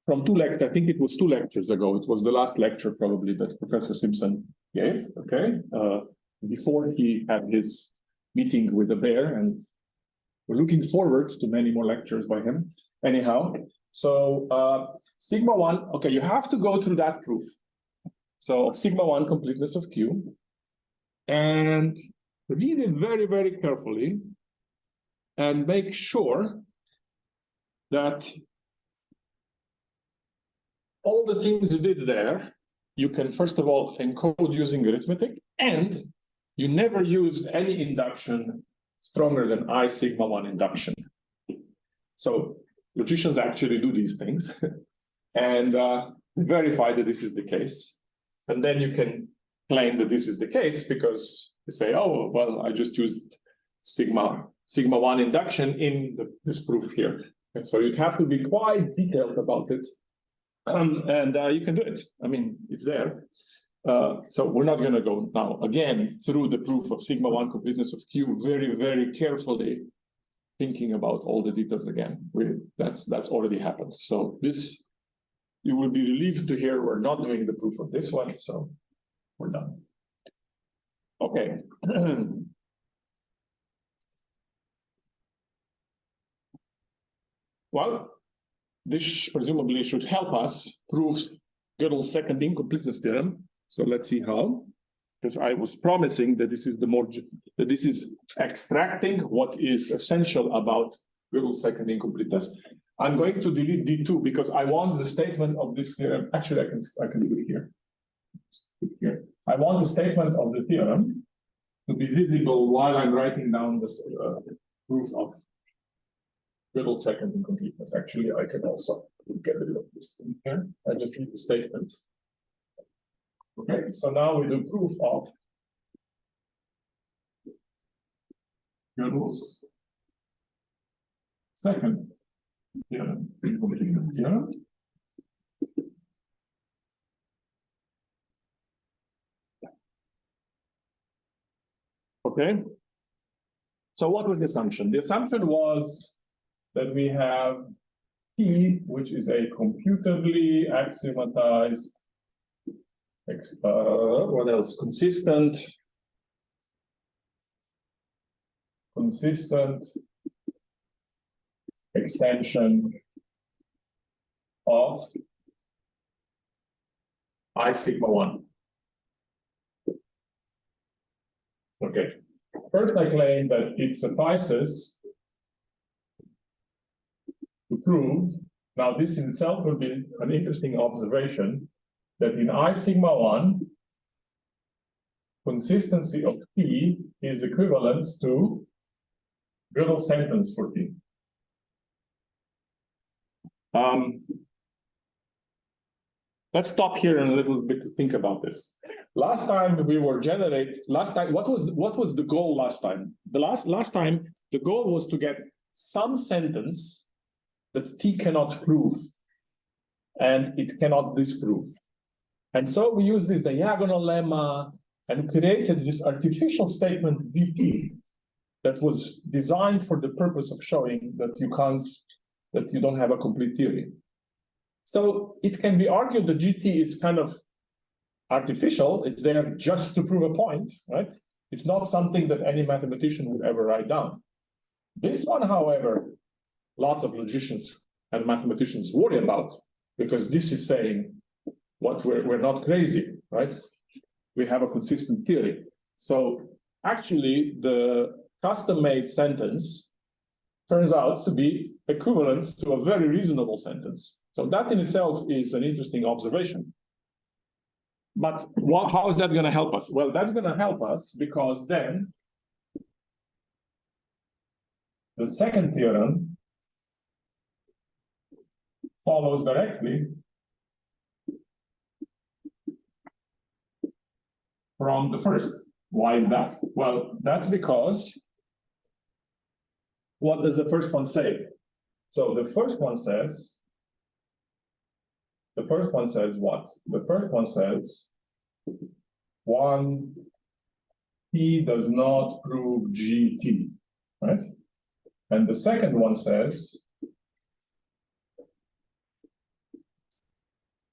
from I think it was 2 lectures ago. It was the last lecture probably that Professor Simpson gave, okay? Before he had his meeting with the bear, and we're looking forward to many more lectures by him. Anyhow, so sigma 1, okay, you have to go through that proof. So sigma 1 completeness of Q, and read it very, very carefully and make sure that all the things you did there, you can first of all encode using arithmetic, and you never used any induction stronger than I sigma 1 induction. So logicians actually do these things and verify that this is the case. And then you can claim that this is the case because you say, oh, well, I just used sigma 1 induction in this proof here. And so you'd have to be quite detailed about it. And you can do it. I mean, it's there. So we're not going to go now, again, through the proof of sigma 1 completeness of Q very, very carefully, thinking about all the details again. That's already happened. So this, you will be relieved to hear we're not doing the proof of this one, so we're done. Okay. Well, this presumably should help us prove Gödel's second incompleteness theorem. So let's see how. Because I was promising that this is extracting what is essential about Gödel's second incompleteness. I'm going to delete D2 because I want the statement of this theorem. Actually, I can do it here. Here. I want the statement of the theorem to be visible while I'm writing down this proof of Gödel second incompleteness. Actually, I can also get rid of this thing here. I just need the statement. Okay, so now we do proof of Gödel's second theorem, incompleteness theorem. Okay. So what was the assumption? The assumption was that we have T, which is a computably axiomatized, what else? Consistent extension of I sigma 1. Okay. First, I claim that it suffices to prove, now this in itself will be an interesting observation, that in I sigma 1, consistency of T is equivalent to Gödel sentence for T. Let's stop here a little bit to think about this. Last time what was the goal last time? Last time the goal was to get some sentence that T cannot prove and it cannot disprove. And so we used this diagonal lemma and created this artificial statement VT that was designed for the purpose of showing that you don't have a complete theory. So it can be argued that GT is kind of artificial. It's there just to prove a point, right? It's not something that any mathematician would ever write down. This one, however, lots of logicians and mathematicians worry about, because this is saying what we're not crazy, right? We have a consistent theory. So actually, the custom-made sentence turns out to be equivalent to a very reasonable sentence. So that in itself is an interesting observation. But how is that going to help us? Well, that's going to help us because then the second theorem follows directly from the first. Why is that? Well, that's because what does the first one say? So the first one says what? The first one says 1 T does not prove GT, right? And the second one says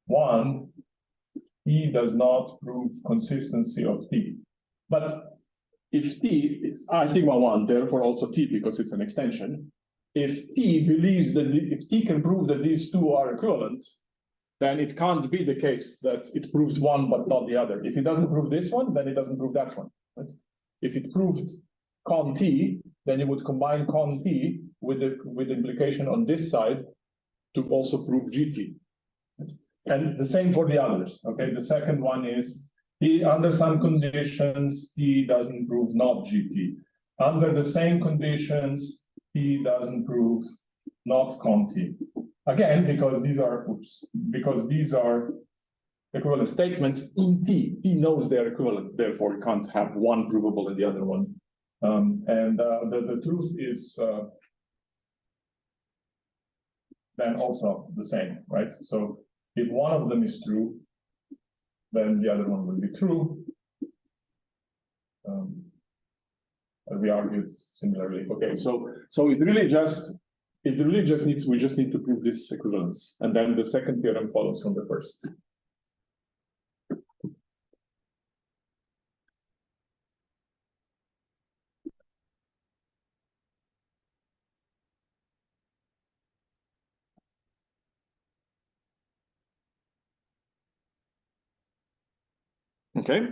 1 T does not prove consistency of T. But if T is I sigma 1, therefore also T, because it's an extension, if T believes that if T can prove that these two are equivalent, then it can't be the case that it proves one but not the other. If it doesn't prove this one, then it doesn't prove that one. Right? If it proved con T, then you would combine con T with the implication on this side to also prove GT. Right? And the same for the others. Okay, the second one is T under some conditions, T doesn't prove not GT. Under the same conditions, T doesn't prove not con T. Again, because these are equivalent statements in T. T knows they're equivalent, therefore it can't have one provable and the other one. The truth is then also the same, right? So if one of them is true, then the other one will be true. We argued similarly. Okay, so we just need to prove this equivalence, and then the second theorem follows from the first. Okay,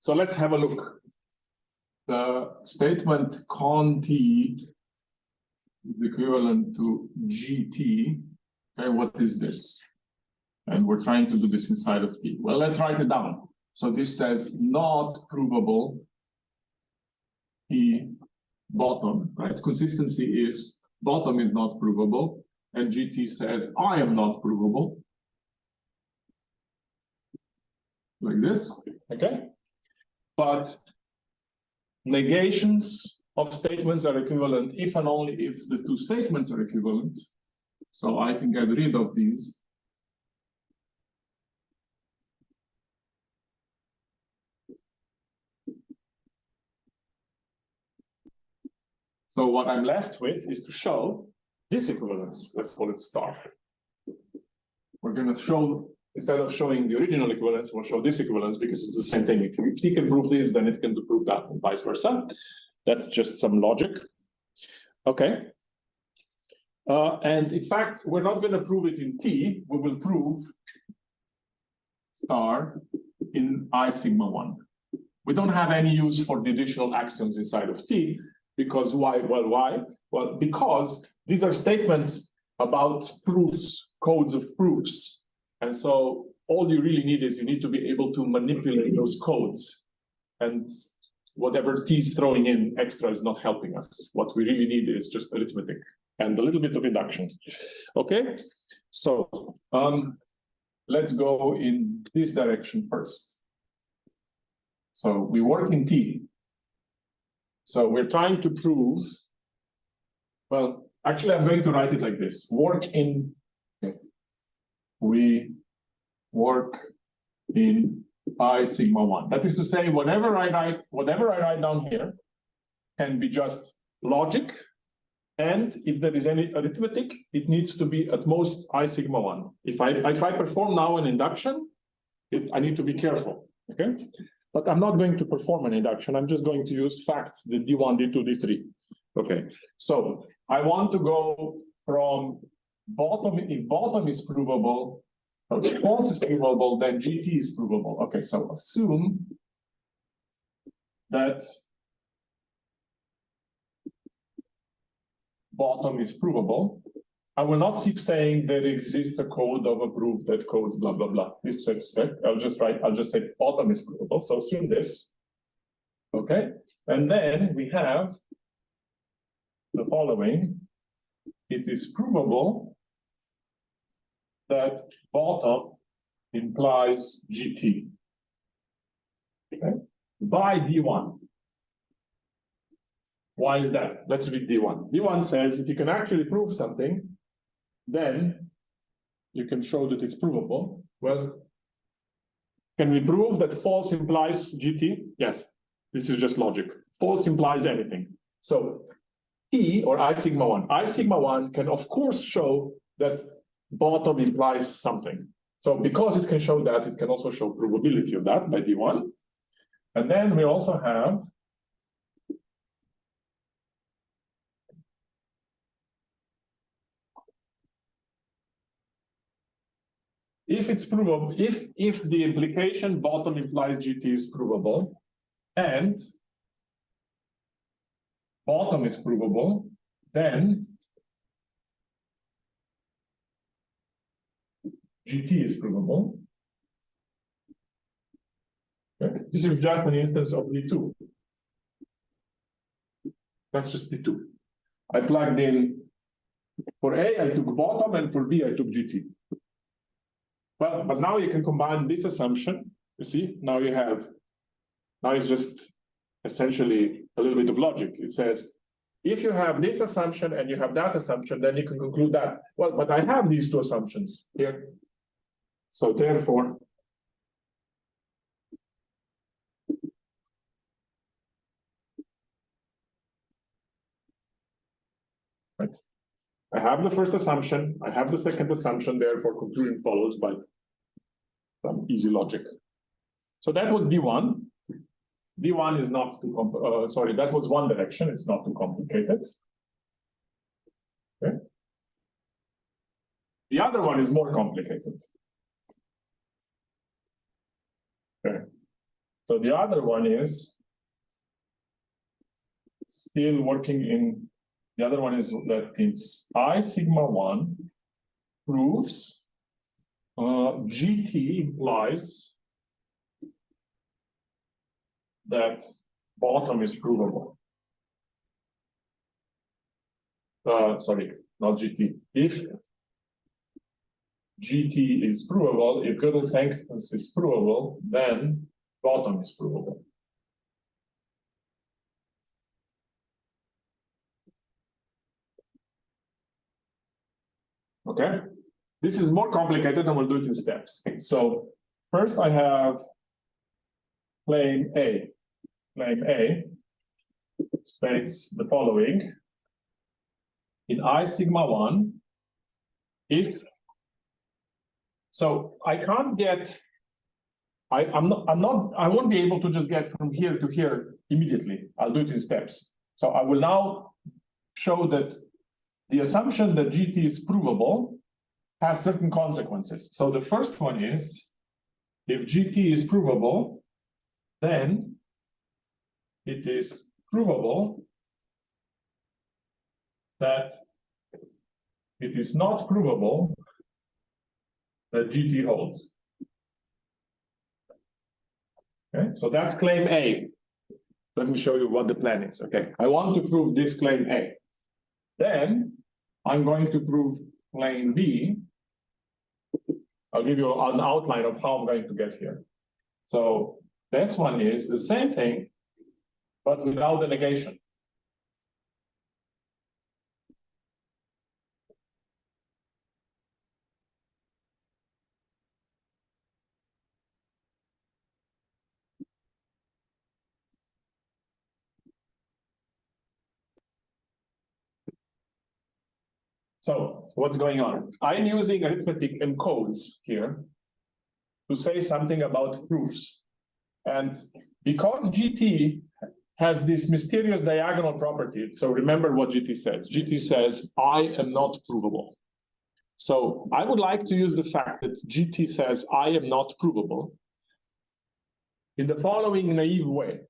so let's have a look. The statement con T is equivalent to GT. Okay, what is this? And we're trying to do this inside of T. Well, let's write it down. So this says not provable T bottom, right? Consistency is bottom is not provable, and GT says I am not provable. Like this, okay? But negations of statements are equivalent if and only if the two statements are equivalent. So I can get rid of these. So what I'm left with is to show this equivalence. Let's call it star. We're going to show, instead of showing the original equivalence, we'll show this equivalence because it's the same thing. If T can prove this, then it can prove that, and vice versa. That's just some logic. Okay. And in fact, we're not going to prove it in T. We will prove star in I sigma 1. We don't have any use for the additional axioms inside of T. Because why? Well, why? Well, because these are statements about proofs, codes of proofs. And so all you really need is you need to be able to manipulate those codes. And whatever T is throwing in extra is not helping us. What we really need is just arithmetic and a little bit of induction. Okay, so let's go in this direction first. So we work in T. So we're trying to prove, well, actually, I'm going to write it like this. We work in I sigma 1. That is to say, whatever I write down here can be just logic. And if there is any arithmetic, it needs to be at most I sigma 1. If I perform now an induction, I need to be careful, okay? But I'm not going to perform an induction. I'm just going to use facts, the D1, D2, D3. Okay, so I want to go from bottom, if bottom is provable, if false is provable, then GT is provable. Okay, so assume that bottom is provable. I will not keep saying there exists a code of a proof that codes blah blah blah. This is right. I'll just say bottom is provable. So assume this. Okay, and then we have the following. It is provable that bottom implies GT. Okay, by D1. Why is that? Let's read D1. D1 says if you can actually prove something, then you can show that it's provable. Well, can we prove that false implies GT? Yes, this is just logic. False implies anything. So T or I sigma 1. I sigma 1 can of course show that bottom implies something. So because it can show that, it can also show provability of that by D1. And then we also have if it's provable, if the implication bottom implies GT is provable and bottom is provable, then GT is provable. Okay. This is just an instance of D2. That's just D2. I plugged in for A, I took bottom, and for B, I took GT. Well, but now you can combine this assumption. You see, now it's just essentially a little bit of logic. It says, if you have this assumption and you have that assumption, then you can conclude that. Well, but I have these two assumptions here. So therefore, right? I have the first assumption, I have the second assumption, therefore conclusion follows by some easy logic. So that was D1. D1 is not too sorry, that was one direction, it's not too complicated. Okay. The other one is more complicated. Okay. So the other one is still working in The other one is that it's I sigma 1 proves GT implies that bottom is provable. Sorry, not GT. If GT is provable, if Gödel's sentence is provable, then bottom is provable. Okay, this is more complicated and we'll do it in steps. So first I have claim A. Claim A states the following. In I sigma 1, if so I can't get I won't be able to just get from here to here immediately. I'll do it in steps. So I will now show that the assumption that GT is provable has certain consequences. So the first one is, if GT is provable, then it is provable that it is not provable that GT holds. Okay, so that's claim A. Let me show you what the plan is. Okay, I want to prove this claim A. Then I'm going to prove claim B. I'll give you an outline of how I'm going to get here. So this one is the same thing, but without the negation. So what's going on? I'm using arithmetic encodes here to say something about proofs. And because GT has this mysterious diagonal property, so remember what GT says. GT says, I am not provable. So I would like to use the fact that GT says, I am not provable in the following naive way.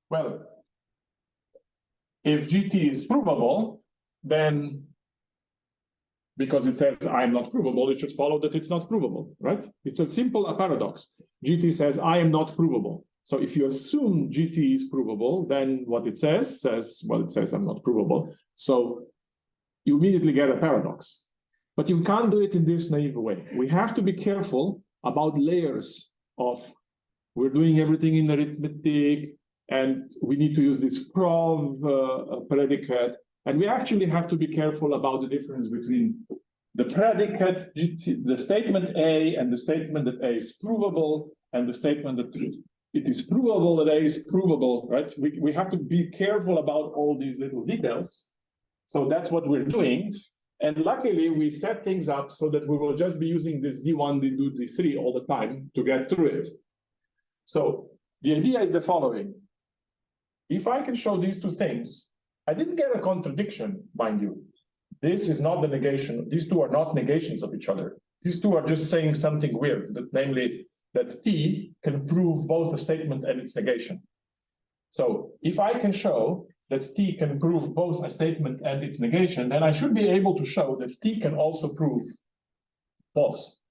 Well, if GT is provable, then because it says I am not provable, it should follow that it's not provable, right? It's a simple paradox. GT says I am not provable. So if you assume GT is provable, then what it says, well, it says I'm not provable. So you immediately get a paradox. But you can't do it in this naive way. We have to be careful about layers of, we're doing everything in arithmetic, and we need to use this prof predicate. And we actually have to be careful about the difference between the predicate, the statement A, and the statement that A is provable, and the statement that it is provable that A is provable, right? We have to be careful about all these little details. So that's what we're doing. And luckily, we set things up so that we will just be using this D1, D2, D3 all the time to get through it. So the idea is the following. If I can show these two things, I didn't get a contradiction, mind you. This is not the negation. These two are not negations of each other. These two are just saying something weird, that namely that T can prove both a statement and its negation. So if I can show that T can prove both a statement and its negation, then I should be able to show that T can also prove false.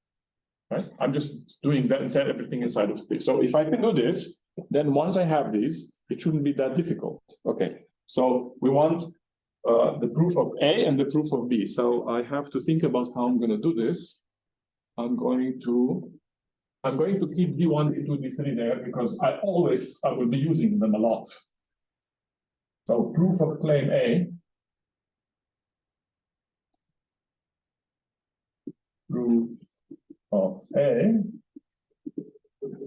Right? I'm just doing that and set everything inside of T. So if I can do this, then once I have these, it shouldn't be that difficult. Okay. So we want the proof of A and the proof of B. So I have to think about how I'm going to do this. I'm going to keep D1, D2, D3 there because I will be using them a lot. So proof of claim A. Proof of A.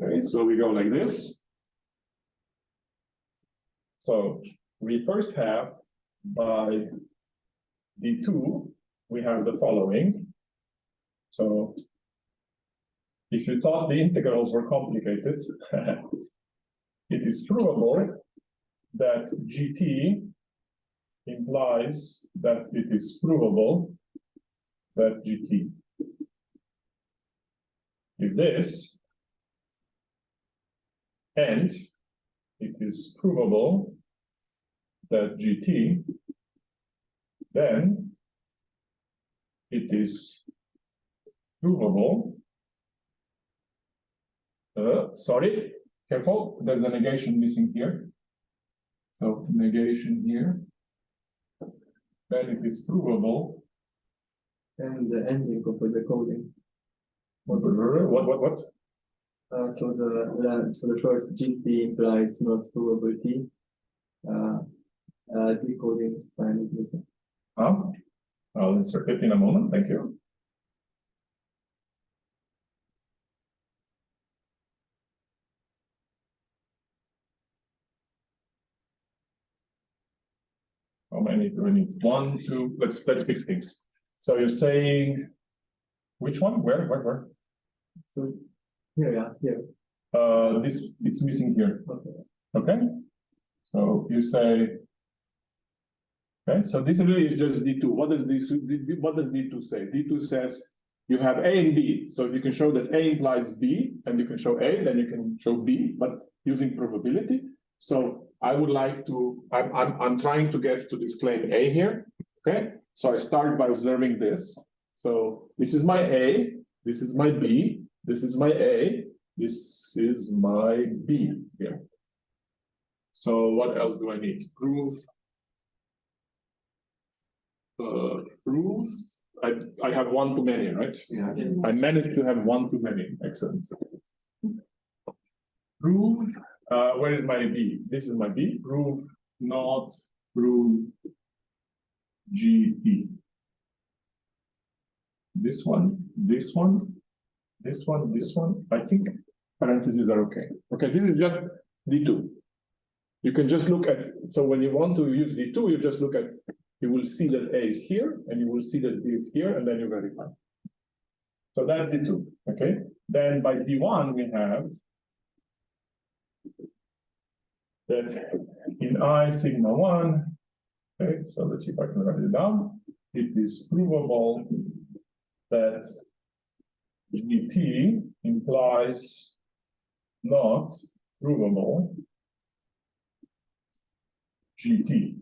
Okay, so we go like this. So we first have by D2, we have the following. So if you thought the integrals were complicated, it is provable that GT implies that it is provable that GT. If this, and it is provable that GT then it is provable. Sorry, careful, there's a negation missing here. So negation here. Then it is provable. And the ending of the coding. What? So the first GT implies not probability. Decoding sign is missing. I'll insert it in a moment. Thank you. How many do we need? 1, 2. Let's fix things. So you're saying which one? Where? So here. This it's missing here. Okay. Okay. So you say. Okay. So this really is just D2. What does D2 say? D2 says you have A and B. So if you can show that A implies B, and you can show A, then you can show B, but using probability. So I would like to. I'm trying to get to this claim A here. Okay. So I start by observing this. So this is my A. This is my B. This is my A. This is my B here. So what else do I need? Prove. Prove. I have one too many, right? Yeah. I managed to have one too many. Excellent. Prove. Where is my B? This is my B. Prove not prove GT. This one, this one, this one, this one. I think parentheses are okay. Okay, this is just D2. You can just look at, so when you want to use D2, you just look at, you will see that A is here, and you will see that B is here, and then you verify. So that's D2, okay? Then by D1, we have that in I sigma 1, okay, so let's see if I can write it down. It is provable that GT implies not provable GT.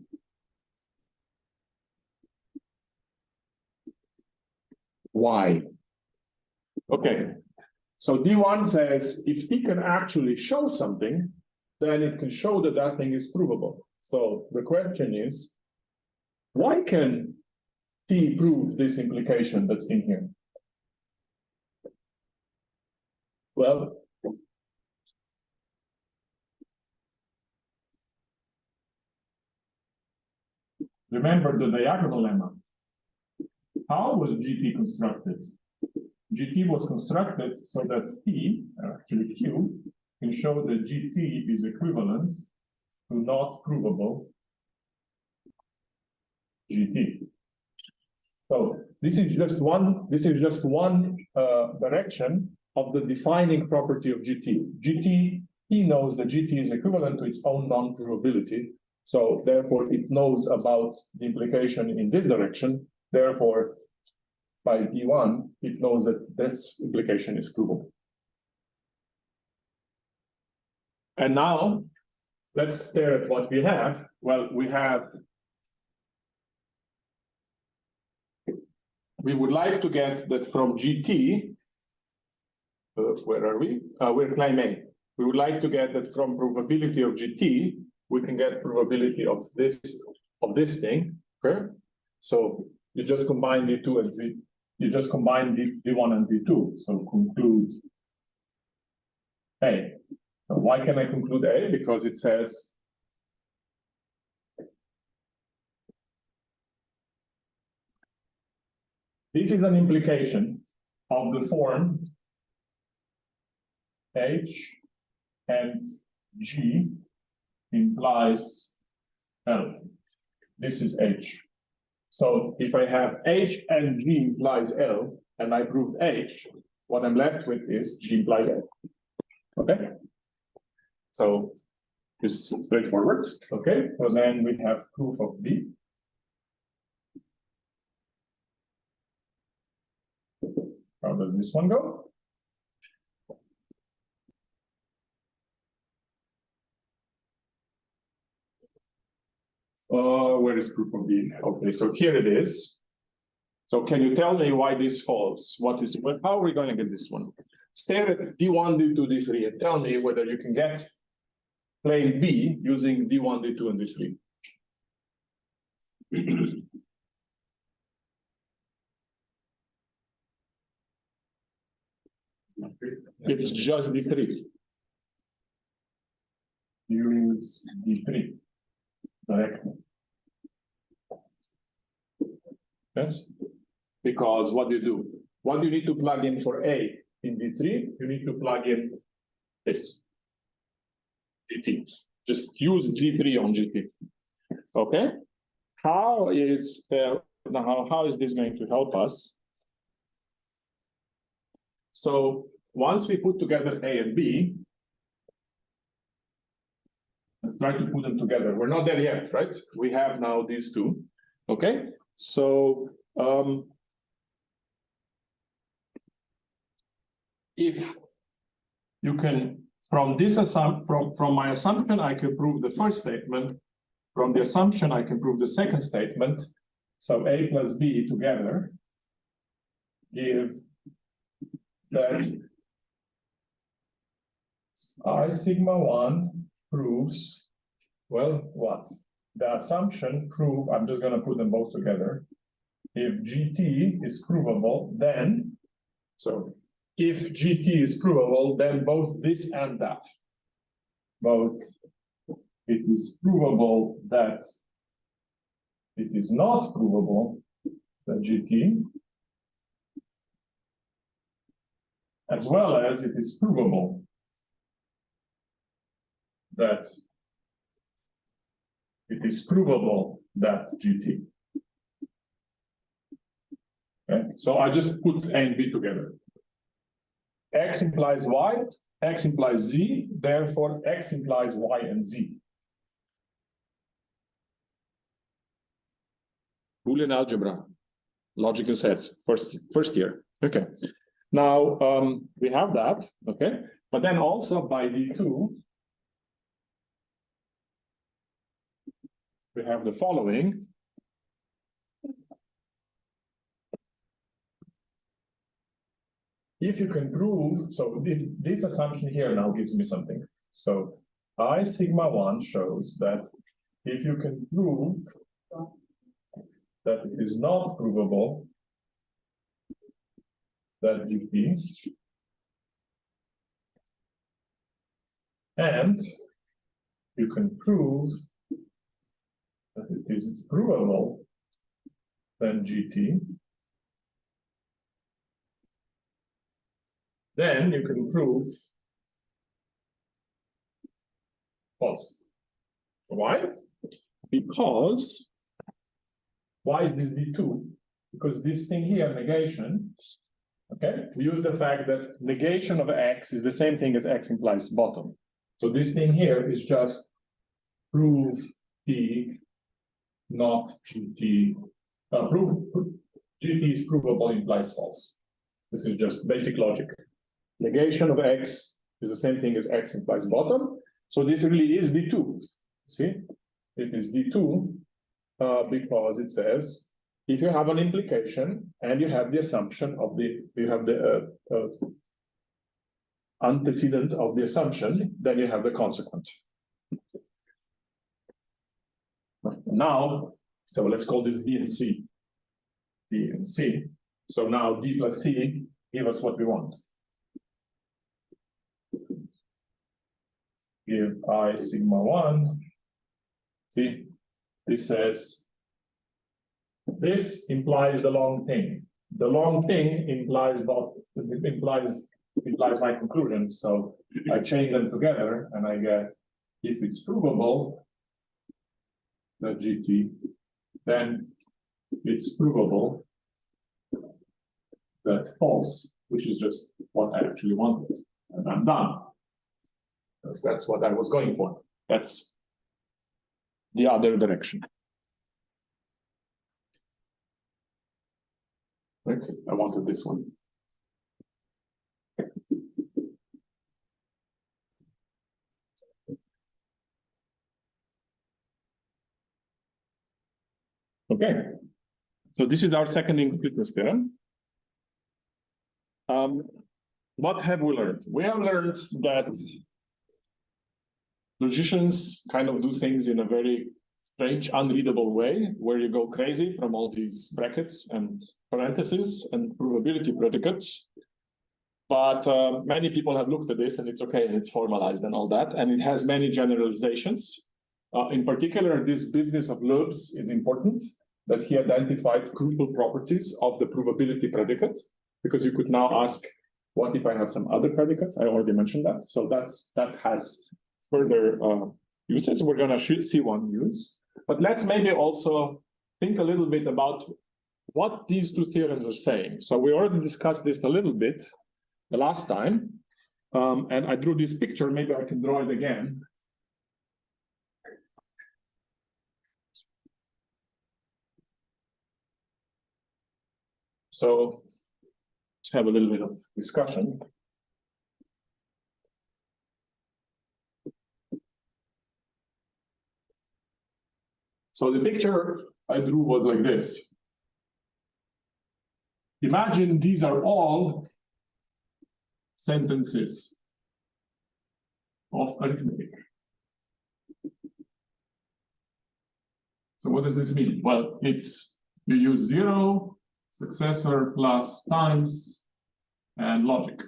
Why? Okay, so D1 says if T can actually show something, then it can show that that thing is provable. So the question is, why can T prove this implication that's in here? Well, remember the diagonal lemma. How was GT constructed? GT was constructed so that T, actually Q, can show that GT is equivalent to not provable GT. So this is just one direction of the defining property of GT. T knows that GT is equivalent to its own non-provability. So therefore it knows about the implication in this direction. Therefore, by D1, it knows that this implication is provable. And now let's stare at what we have. Well, we would like to get that from GT, where are we? We're claim A. We would like to get that from probability of GT, we can get probability of this thing, okay? So you just combine D2 and D, you just combine D1 and D2, so conclude A. So why can I conclude A? Because it says this is an implication of the form H and G implies L. This is H. So if I have H and G implies L, and I proved H, what I'm left with is G implies L. Okay? So it's straightforward. Okay, so then we have proof of B. How does this one go? Where is proof of D? Okay, so here it is. So can you tell me why this falls? How are we going to get this one? Stare at D1, D2, D3 and tell me whether you can get plane B using D1, D2, and D3. It's just D3. Use D3. Correct. Yes. Because what do you do? What do you need to plug in for A in D3? You need to plug in this GT. Just use G3 on GT. Okay. How is this going to help us? So once we put together A and B, let's try to put them together. We're not there yet, right? We have now these two. Okay. So if you can, from my assumption, I can prove the first statement. From the assumption, I can prove the second statement. So A plus B together give that I sigma 1 proves, well, what? The assumption prove, I'm just going to put them both together. If GT is provable, then, so if GT is provable, then both this and that. Both it is provable that it is not provable that GT, as well as it is provable that it is provable that GT. Okay, so I just put A and B together. X implies Y, X implies Z, therefore X implies Y and Z. Boolean algebra, logical sets, first year. Okay. Now we have that, okay, but then also by D2, we have the following. If you can prove, so this assumption here now gives me something. So I sigma 1 shows that if you can prove that it is not provable that GP, and you can prove that it is provable then GT, then you can prove false. Why? Because, why is this D2? Because this thing here, negation, okay, we use the fact that negation of X is the same thing as X implies bottom. So this thing here is just prove T, not GT. Prove GT is provable implies false. This is just basic logic. Negation of X is the same thing as X implies bottom. So this really is D2. See, it is D2 because it says if you have an implication and you have the assumption of the antecedent of the assumption, then you have the consequent. Now, so let's call this D and C. D and C. So now D plus C give us what we want. Give I sigma 1. See, this says this implies the long thing. The long thing implies my conclusion. So I chain them together and I get if it's provable that GT, then it's provable that false, which is just what I actually wanted. And I'm done. Because that's what I was going for. That's the other direction. Right? I wanted this one. Okay, so this is our second incompleteness theorem. What have we learned? We have learned that logicians kind of do things in a very strange, unreadable way, where you go crazy from all these brackets and parentheses and probability predicates. But many people have looked at this, and it's okay, and it's formalized and all that, and it has many generalizations. In particular, this business of Loeb's is important, that he identified crucial properties of the probability predicate, because you could now ask, what if I have some other predicates? I already mentioned that. So that has further uses. We're going to see one use. But let's maybe also think a little bit about what these two theorems are saying. So we already discussed this a little bit the last time. And I drew this picture. Maybe I can draw it again. So let's have a little bit of discussion. So the picture I drew was like this. Imagine these are all sentences of arithmetic. So what does this mean? Well, it's you use 0, successor plus times, and logic.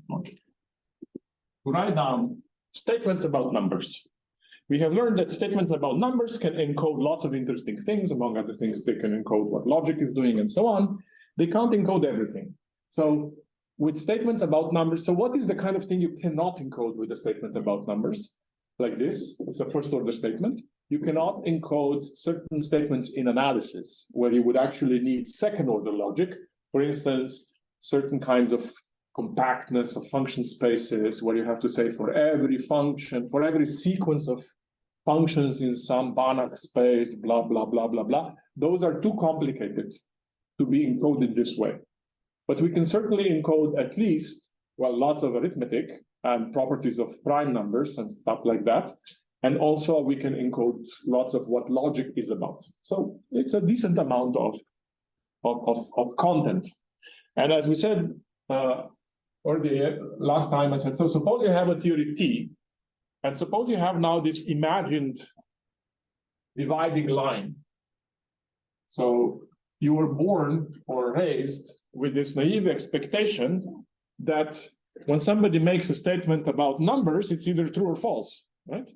Logic. To write down statements about numbers. We have learned that statements about numbers can encode lots of interesting things. Among other things, they can encode what logic is doing and so on. They can't encode everything. So with statements about numbers, so what is the kind of thing you cannot encode with a statement about numbers? Like this, it's a first order statement. You cannot encode certain statements in analysis, where you would actually need second order logic. For instance, certain kinds of compactness of function spaces, where you have to say for every function, for every sequence of functions in some Banach space, blah, blah, blah, blah, blah. Those are too complicated to be encoded this way. But we can certainly encode at least, well, lots of arithmetic and properties of prime numbers and stuff like that. And also we can encode lots of what logic is about. So it's a decent amount of content. And as we said, or the last time I said, so suppose you have a theory T, and suppose you have now this imagined dividing line. So you were born or raised with this naive expectation that when somebody makes a statement about numbers, it's either true or false, right?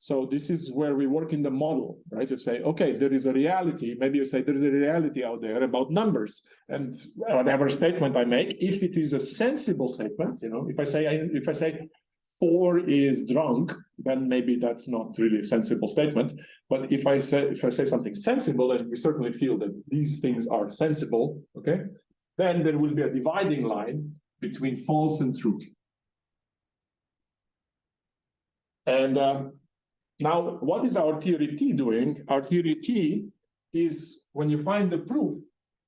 So this is where we work in the model, right? You say, okay, there is a reality. Maybe you say there is a reality out there about numbers, and whatever statement I make, if it is a sensible statement, you know, if I say 4 is drunk, then maybe that's not really a sensible statement. But if I say something sensible, and we certainly feel that these things are sensible, okay, then there will be a dividing line between false and true. And now, what is our theory T doing? Our theory T is when you find the proof,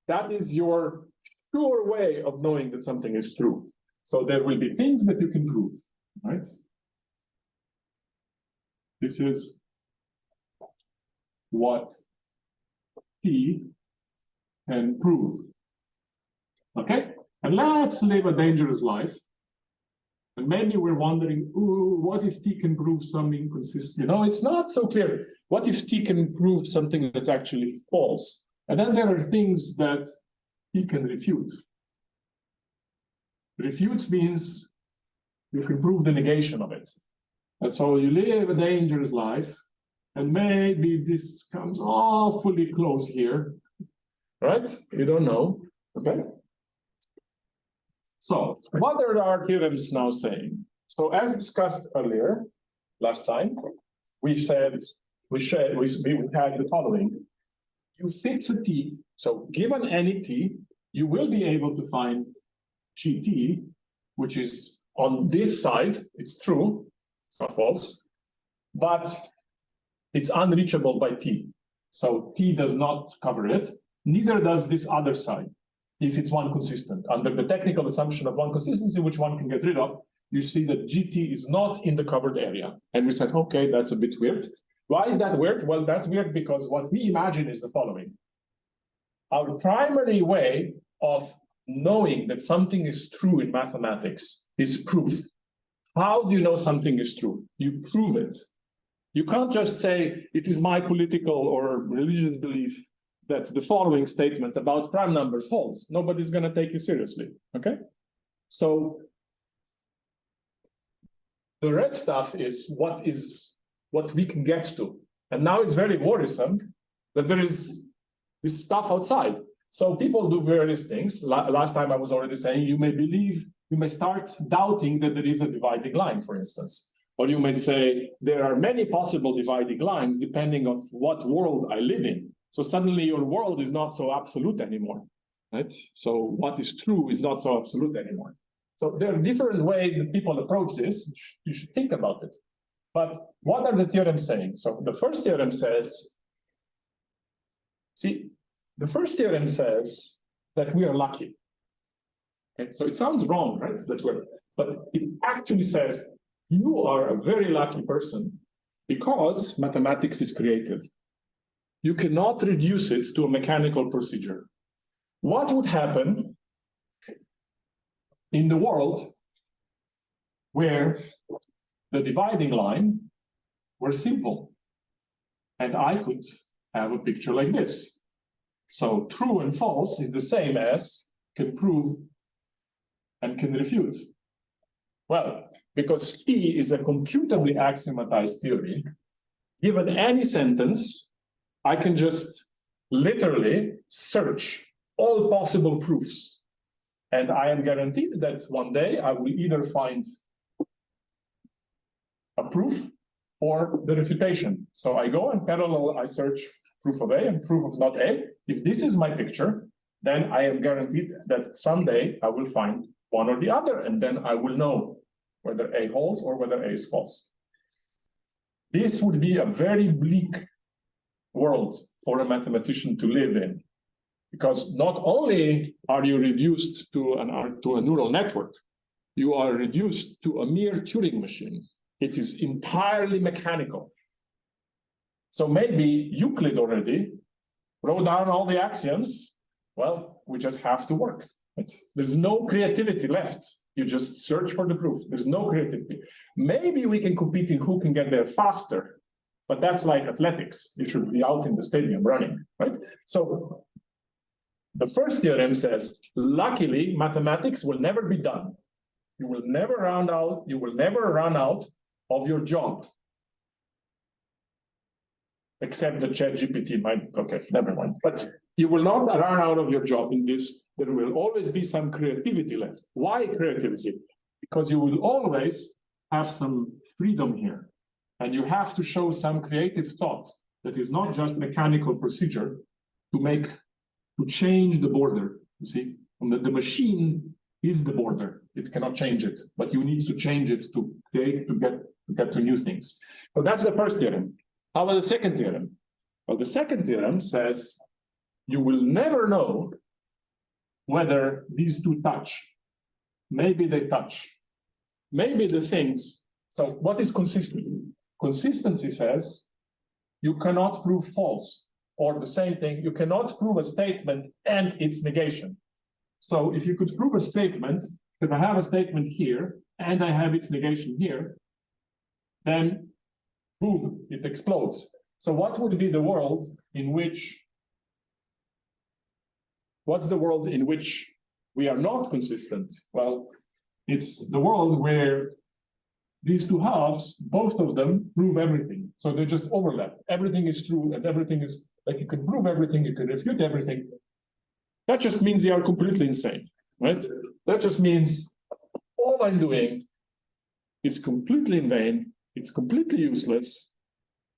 that is your sure way of knowing that something is true. So there will be things that you can prove, right? This is what T can prove. Okay? And let's live a dangerous life. And maybe we're wondering, ooh, what if T can prove some inconsistency? You know, it's not so clear. What if T can prove something that's actually false? And then there are things that T can refute. Refute means you can prove the negation of it. And so you live a dangerous life, and maybe this comes awfully close here, right? You don't know, okay? So what are our theorems now saying? So as discussed earlier, last time, we had the following. You fix a T, so given any T, you will be able to find GT, which is on this side, it's true, it's not false, but it's unreachable by T. So T does not cover it, neither does this other side. If it's one consistent, under the technical assumption of one consistency, which one can get rid of, you see that GT is not in the covered area. And we said, okay, that's a bit weird. Why is that weird? Well, that's weird because what we imagine is the following. Our primary way of knowing that something is true in mathematics is proof. How do you know something is true? You prove it. You can't just say, it is my political or religious belief that the following statement about prime numbers holds. Nobody's going to take you seriously, okay? So the red stuff is what we can get to. And now it's very worrisome that there is this stuff outside. So people do various things. Last time I was already saying, you may start doubting that there is a dividing line, for instance. Or you might say, there are many possible dividing lines depending on what world I live in. So suddenly your world is not so absolute anymore, right? So what is true is not so absolute anymore. So there are different ways that people approach this. You should think about it. But what are the theorems saying? So the first theorem says, the first theorem says that we are lucky. Okay, so it sounds wrong, right? But it actually says you are a very lucky person because mathematics is creative. You cannot reduce it to a mechanical procedure. What would happen in the world where the dividing line were simple and I could have a picture like this? So true and false is the same as can prove and can refute. Well, because T is a computably axiomatized theory, given any sentence, I can just literally search all possible proofs. And I am guaranteed that one day I will either find a proof or the refutation. So I go and parallel, I search proof of A and proof of not A. If this is my picture, then I am guaranteed that someday I will find one or the other, and then I will know whether A holds or whether A is false. This would be a very bleak world for a mathematician to live in, because not only are you reduced to a neural network, you are reduced to a mere Turing machine. It is entirely mechanical. So maybe Euclid already wrote down all the axioms. Well, we just have to work. Right? There's no creativity left. You just search for the proof. There's no creativity. Maybe we can compete in who can get there faster, but that's like athletics. You should be out in the stadium running, right? So the first theorem says, luckily, mathematics will never be done. You will never run out of your job. Except the ChatGPT might, okay, never mind. But you will not run out of your job in this. There will always be some creativity left. Why creativity? Because you will always have some freedom here. And you have to show some creative thought that is not just mechanical procedure to change the border. You see, the machine is the border. It cannot change it, but you need to change it to get to new things. So that's the first theorem. How about the second theorem? Well, the second theorem says you will never know whether these two touch. Maybe they touch. Maybe the things. So what is consistency? Consistency says you cannot prove false, or the same thing, you cannot prove a statement and its negation. So if you could prove a statement, if I have a statement here and I have its negation here, then boom, it explodes. So what would be the world in which, what's the world in which we are not consistent? Well, it's the world where these two halves, both of them prove everything. So they just overlap. Everything is true and everything is, like you can prove everything, you can refute everything. That just means they are completely insane, right? That just means all I'm doing is completely in vain. It's completely useless.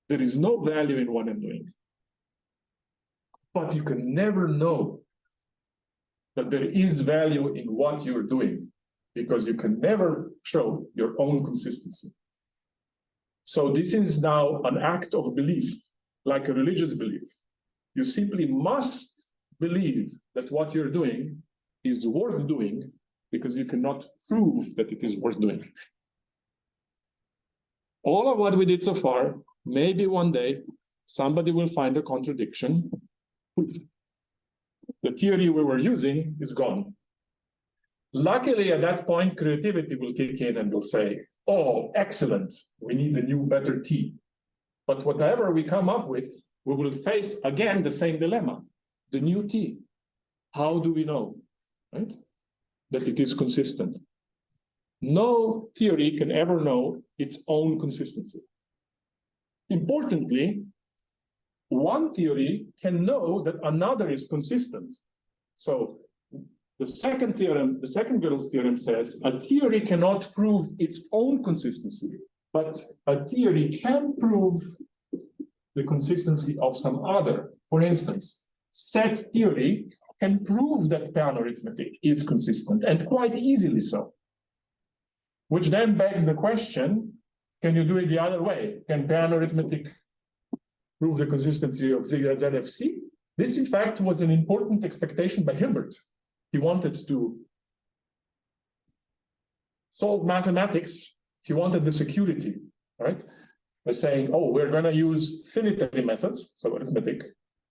There is no value in what I'm doing. But you can never know that there is value in what you're doing because you can never show your own consistency. So this is now an act of belief, like a religious belief. You simply must believe that what you're doing is worth doing because you cannot prove that it is worth doing. All of what we did so far maybe one day somebody will find a contradiction. The theory we were using is gone. Luckily, at that point, creativity will kick in and will say, oh, excellent, we need a new, better T. But whatever we come up with, we will face again the same dilemma, the new T. How do we know, right, that it is consistent? No theory can ever know its own consistency. Importantly, one theory can know that another is consistent. So the second theorem, the second Gödel's theorem says a theory cannot prove its own consistency, but a theory can prove the consistency of some other. For instance, set theory can prove that pan-arithmetic is consistent, and quite easily so. Which then begs the question, can you do it the other way? Can pan-arithmetic prove the consistency of ZFC? This, in fact, was an important expectation by Hilbert. He wanted to solve mathematics. He wanted the security, right? By saying, oh, we're going to use finitary methods, so arithmetic,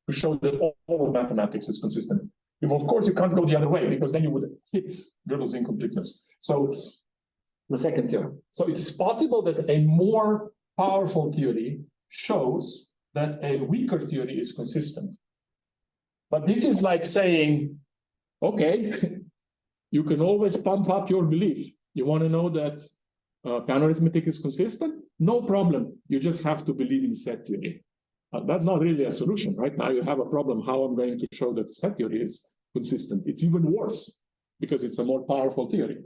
to show that all of mathematics is consistent. Of course, you can't go the other way, because then you would hit Gödel's incompleteness. So the second theorem. So it's possible that a more powerful theory shows that a weaker theory is consistent. But this is like saying, okay, you can always pump up your belief. You want to know that pan-arithmetic is consistent? No problem. You just have to believe in set theory. That's not really a solution, right? Now you have a problem. How I'm going to show that set theory is consistent? It's even worse because it's a more powerful theory.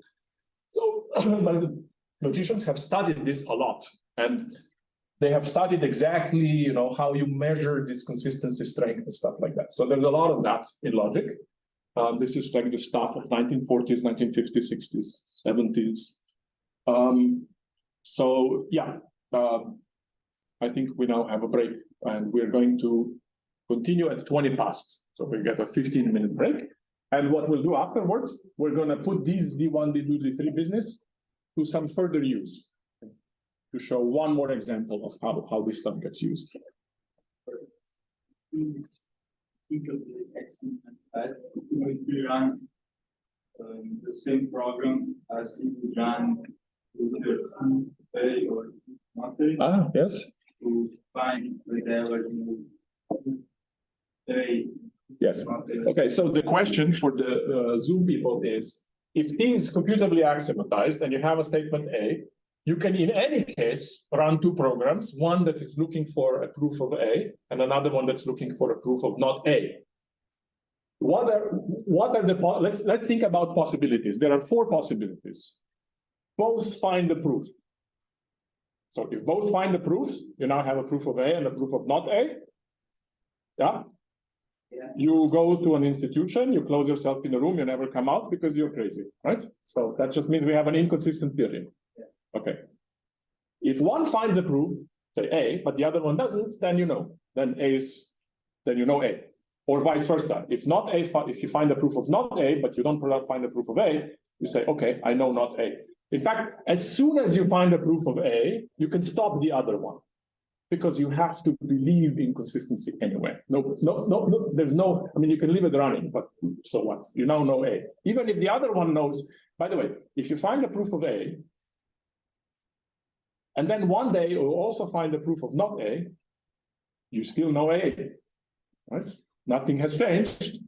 So the logicians have studied this a lot, and they have studied exactly, you know, how you measure this consistency strength and stuff like that. So there's a lot of that in logic. This is like the stuff of 1940s, 1950s, 60s, 70s. So yeah, I think we now have a break, and we're going to continue at 20 past. So we get a 15-minute break. And what we'll do afterwards, we're going to put these D1, D2, D3 business to some further use, to show one more example of how this stuff gets used. If we run the same program as if we run with pay or not pay, Yes. to find whatever you pay. Yes. Okay, so the question for the Zoom people is, if T is computably axiomatized and you have a statement A, you can in any case run two programs, one that is looking for a proof of A and another one that's looking for a proof of not A. What are the, let's think about possibilities. There are four possibilities. Both find the proof. So if both find the proof, you now have a proof of A and a proof of not A. Yeah? Yeah. You go to an institution, you close yourself in a room, you never come out because you're crazy, right? So that just means we have an inconsistent theory. Yeah. Okay. If one finds a proof, say A, but the other one doesn't, then you know. Then you know A. Or vice versa. If not A, if you find a proof of not A, but you don't find a proof of A, you say, okay, I know not A. In fact, as soon as you find a proof of A, you can stop the other one, because you have to believe in consistency anyway. No, there's no, I mean, you can leave it running, but so what? You now know A. Even if the other one knows, by the way, if you find a proof of A, and then one day you also find a proof of not A, you still know A, right? Nothing has changed.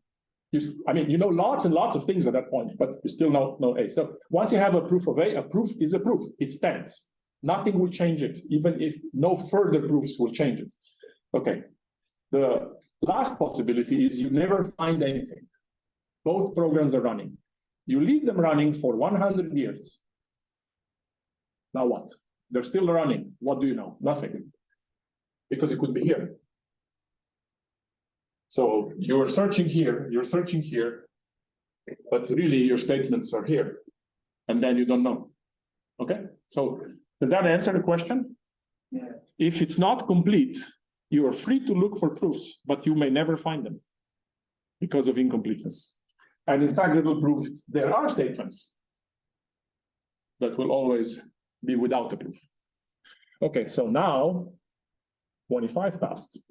I mean, you know lots and lots of things at that point, but you still know A. So once you have a proof of A proof is a proof. It stands. Nothing will change it, even if no further proofs will change it. Okay. The last possibility is you never find anything. Both programs are running. You leave them running for 100 years. Now what? They're still running. What do you know? Nothing. Because it could be here. So you're searching here, but really your statements are here. And then you don't know. Okay? So does that answer the question? Yeah. If it's not complete, you are free to look for proofs, but you may never find them because of incompleteness. And in fact, it will prove there are statements that will always be without a proof. Okay, so now 25 passed.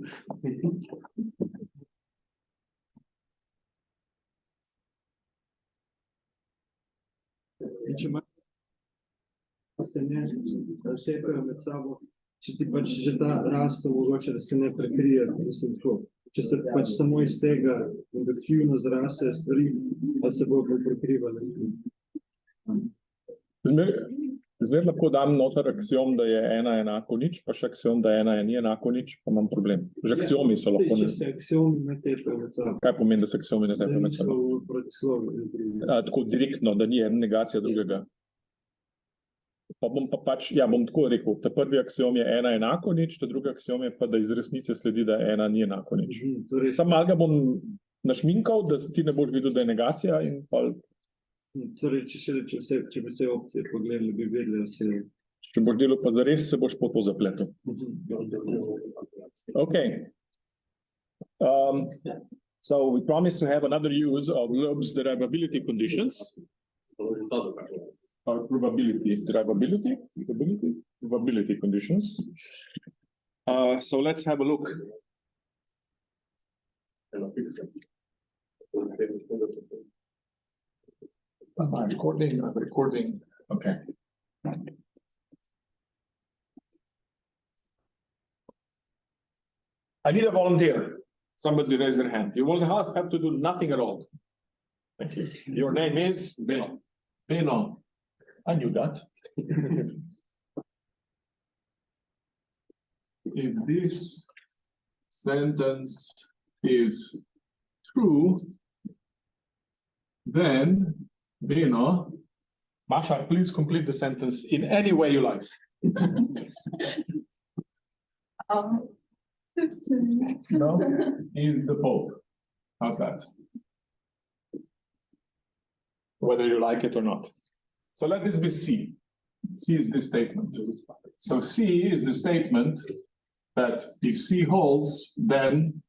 Se ne šepajo med sabo, če ti pač že ta raste mogoče, da se ne prekrije, mislim, tako. Če se pač samo iz tega induktivno zrasejo stvari, pa se bo prekrivali. Zmer lahko dam noter aksiom, da je ena enako nič, pa še aksiom, da ena ni enako nič, pa imam problem. Že aksiomi so lahko. Če se aksiomi ne tepajo med sabo. Kaj pomeni, da se aksiomi ne tepajo med sabo? Da niso protislovi. Tako direktno, da ni ena negacija drugega. Pa bom pa pač, ja, bom tako rekel, ta prvi aksiom je ena enako nič, ta drugi aksiom je pa, da iz resnice sledi, da ena ni enako nič. Sam malo ga bom našminkal, da ti ne boš videl, da je negacija in pa... Torej, če bi vse opcije pogledali, bi vedeli, da se... Če boš delal pa zares, se boš po to zapletel. Okay. So we promise to have another use of Loeb's derivability conditions. Or probability conditions. So let's have a look. I'm recording. Okay. I need a volunteer. Somebody raise their hand. You will have to do nothing at all. Thank you. Your name is Beno. Beno. I knew that. If this sentence is true, then Beno, Masha, please complete the sentence in any way you like. 15. No, is the Pope. How's that? Whether you like it or not. So let this be C. C is the statement. So C is the statement that if C holds, then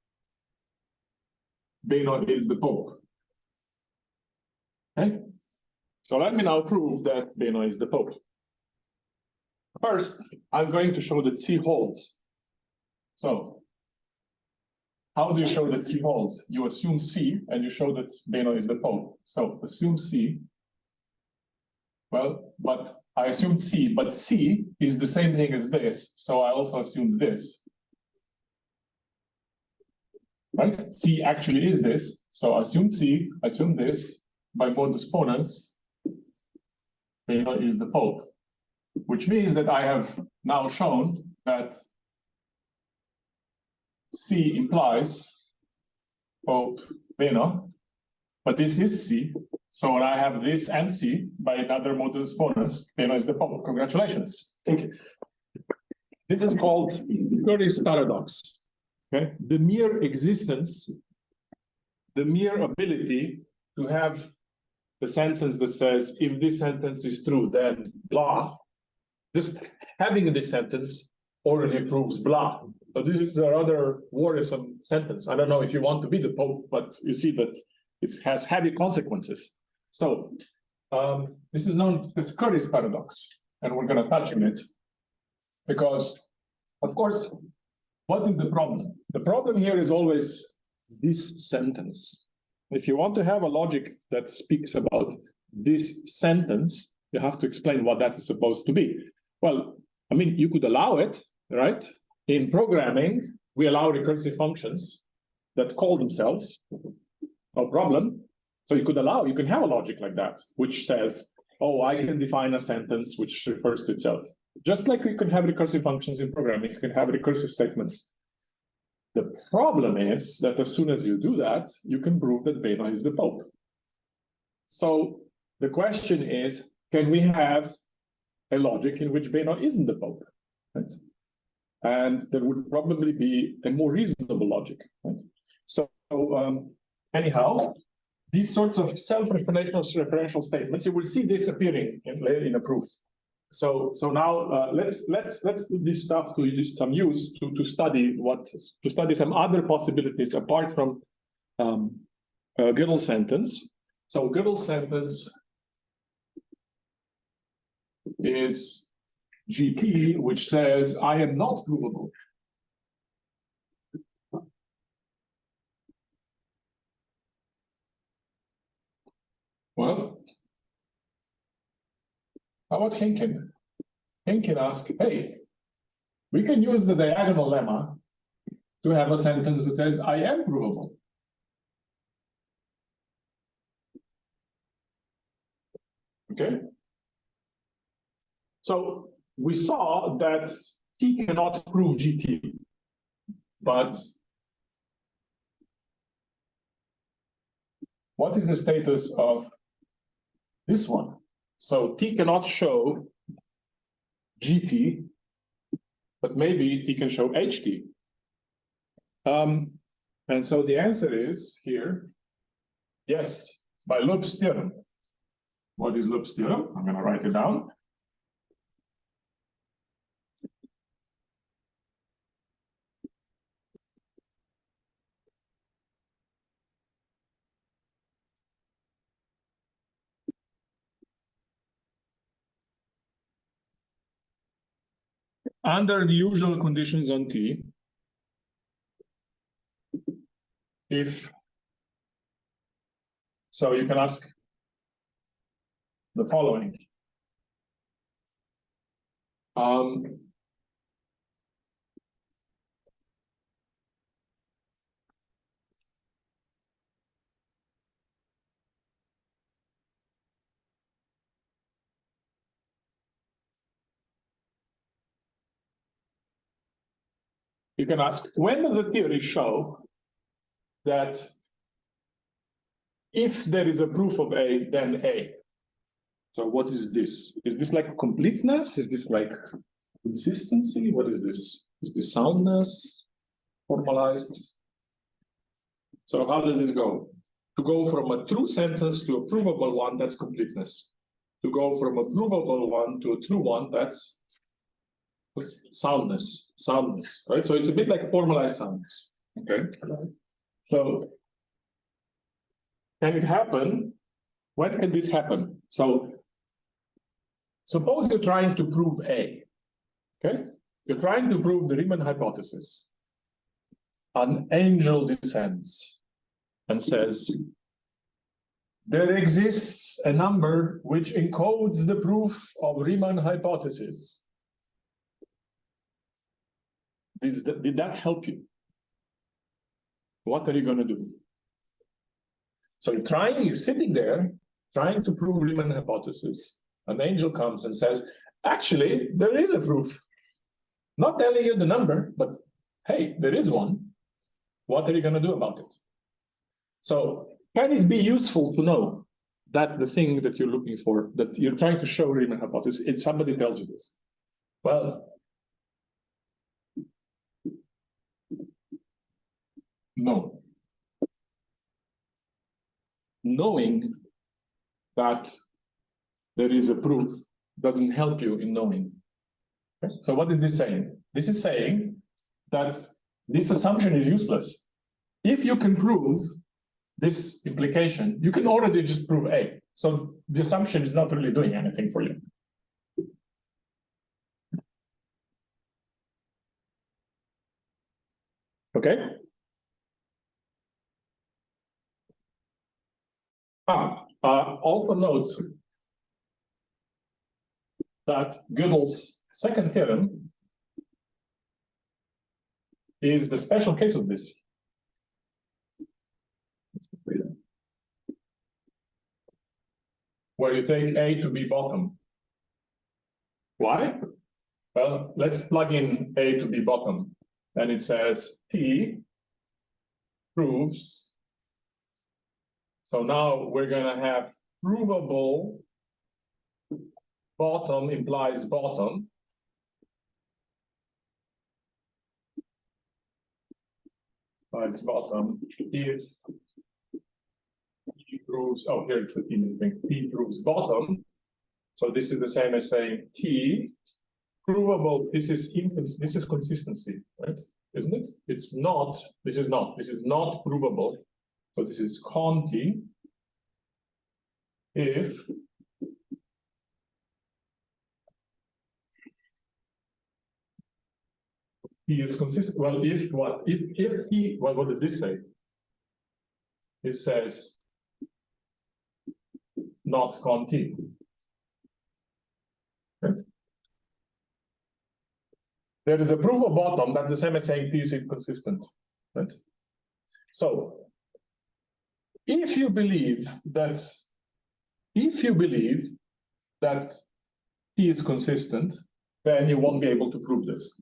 Beno is the Pope. Okay? So let me now prove that Beno is the Pope. First, I'm going to show that C holds. So, how do you show that C holds? You assume C and you show that Beno is the Pope. So assume C. Well, but I assumed C, but C is the same thing as this. So I also assumed this. Right? C actually is this. So I assume C, assume this. By modus ponens, Beno is the Pope. Which means that I have now shown that C implies Pope Beno, but this is C. So when I have this and C by another modus ponens, Beno is the Pope. Congratulations. Thank you. This is called Gödel's paradox. Okay, the mere existence, the mere ability to have the sentence that says, if this sentence is true, then blah. Just having this sentence already proves blah. So this is a rather worrisome sentence. I don't know if you want to be the Pope, but you see that it has heavy consequences. So this is known as Gödel's paradox, and we're going to touch on it because, of course, what is the problem? The problem here is always this sentence. If you want to have a logic that speaks about this sentence, you have to explain what that is supposed to be. Well, I mean, you could allow it, right? In programming, we allow recursive functions that call themselves, no problem. So you can have a logic like that, which says, oh, I can define a sentence which refers to itself. Just like you can have recursive functions in programming, you can have recursive statements. The problem is that as soon as you do that, you can prove that Beno is the Pope. So the question is, can we have a logic in which Beno isn't the Pope? Right? And there would probably be a more reasonable logic. Right? So anyhow, these sorts of self-referential statements, you will see this appearing in a proof. So now let's put this stuff to some use to study some other possibilities apart from Gödel's sentence. So Gödel's sentence is GP, which says I am not provable. Well, how about Henkin? Henkin asked, hey, we can use the diagonal lemma to have a sentence that says, I am provable. Okay? So we saw that T cannot prove GT, but what is the status of this one? So T cannot show GT, but maybe T can show HT. And so the answer is here, yes, by Loeb's theorem. What is Loeb's theorem? I'm going to write it down. Under the usual conditions on T, if so, you can ask the following. You can ask, when does a theory show that if there is a proof of A, then A? So what is this? Is this like completeness? Is this like consistency? What is this? Is this soundness formalized? So how does this go? To go from a true sentence to a provable one, that's completeness. To go from a provable one to a true one, that's soundness, right? So it's a bit like formalized soundness, okay? So can it happen? When can this happen? So suppose you're trying to prove A, okay? You're trying to prove the Riemann hypothesis. An angel descends and says, there exists a number which encodes the proof of Riemann hypothesis. Did that help you? What are you going to do? So you're sitting there, trying to prove Riemann hypothesis. An angel comes and says, actually, there is a proof. Not telling you the number, but hey, there is one. What are you going to do about it? So can it be useful to know that the thing that you're looking for, that you're trying to show Riemann hypothesis, if somebody tells you this? Well, no. Knowing that there is a proof doesn't help you in knowing. Okay? So what is this saying? This is saying that this assumption is useless. If you can prove this implication, you can already just prove A. So the assumption is not really doing anything for you. Okay? Also note that Gödel's second theorem is the special case of this. Where you take A to be bottom. Why? Well, let's plug in A to be bottom. And it says T proves. So now we're going to have provable bottom implies bottom. Implies bottom if T proves, oh, here it's the T proves bottom. So this is the same as saying T provable, this is consistency, right? Isn't it? It's not, this is not provable. So this is conti if T is consistent. Well, if what? If T, well, what does this say? It says not con T. Right? There is a proof of bottom that's the same as saying T is inconsistent. Right? So if you believe that T is consistent, then you won't be able to prove this.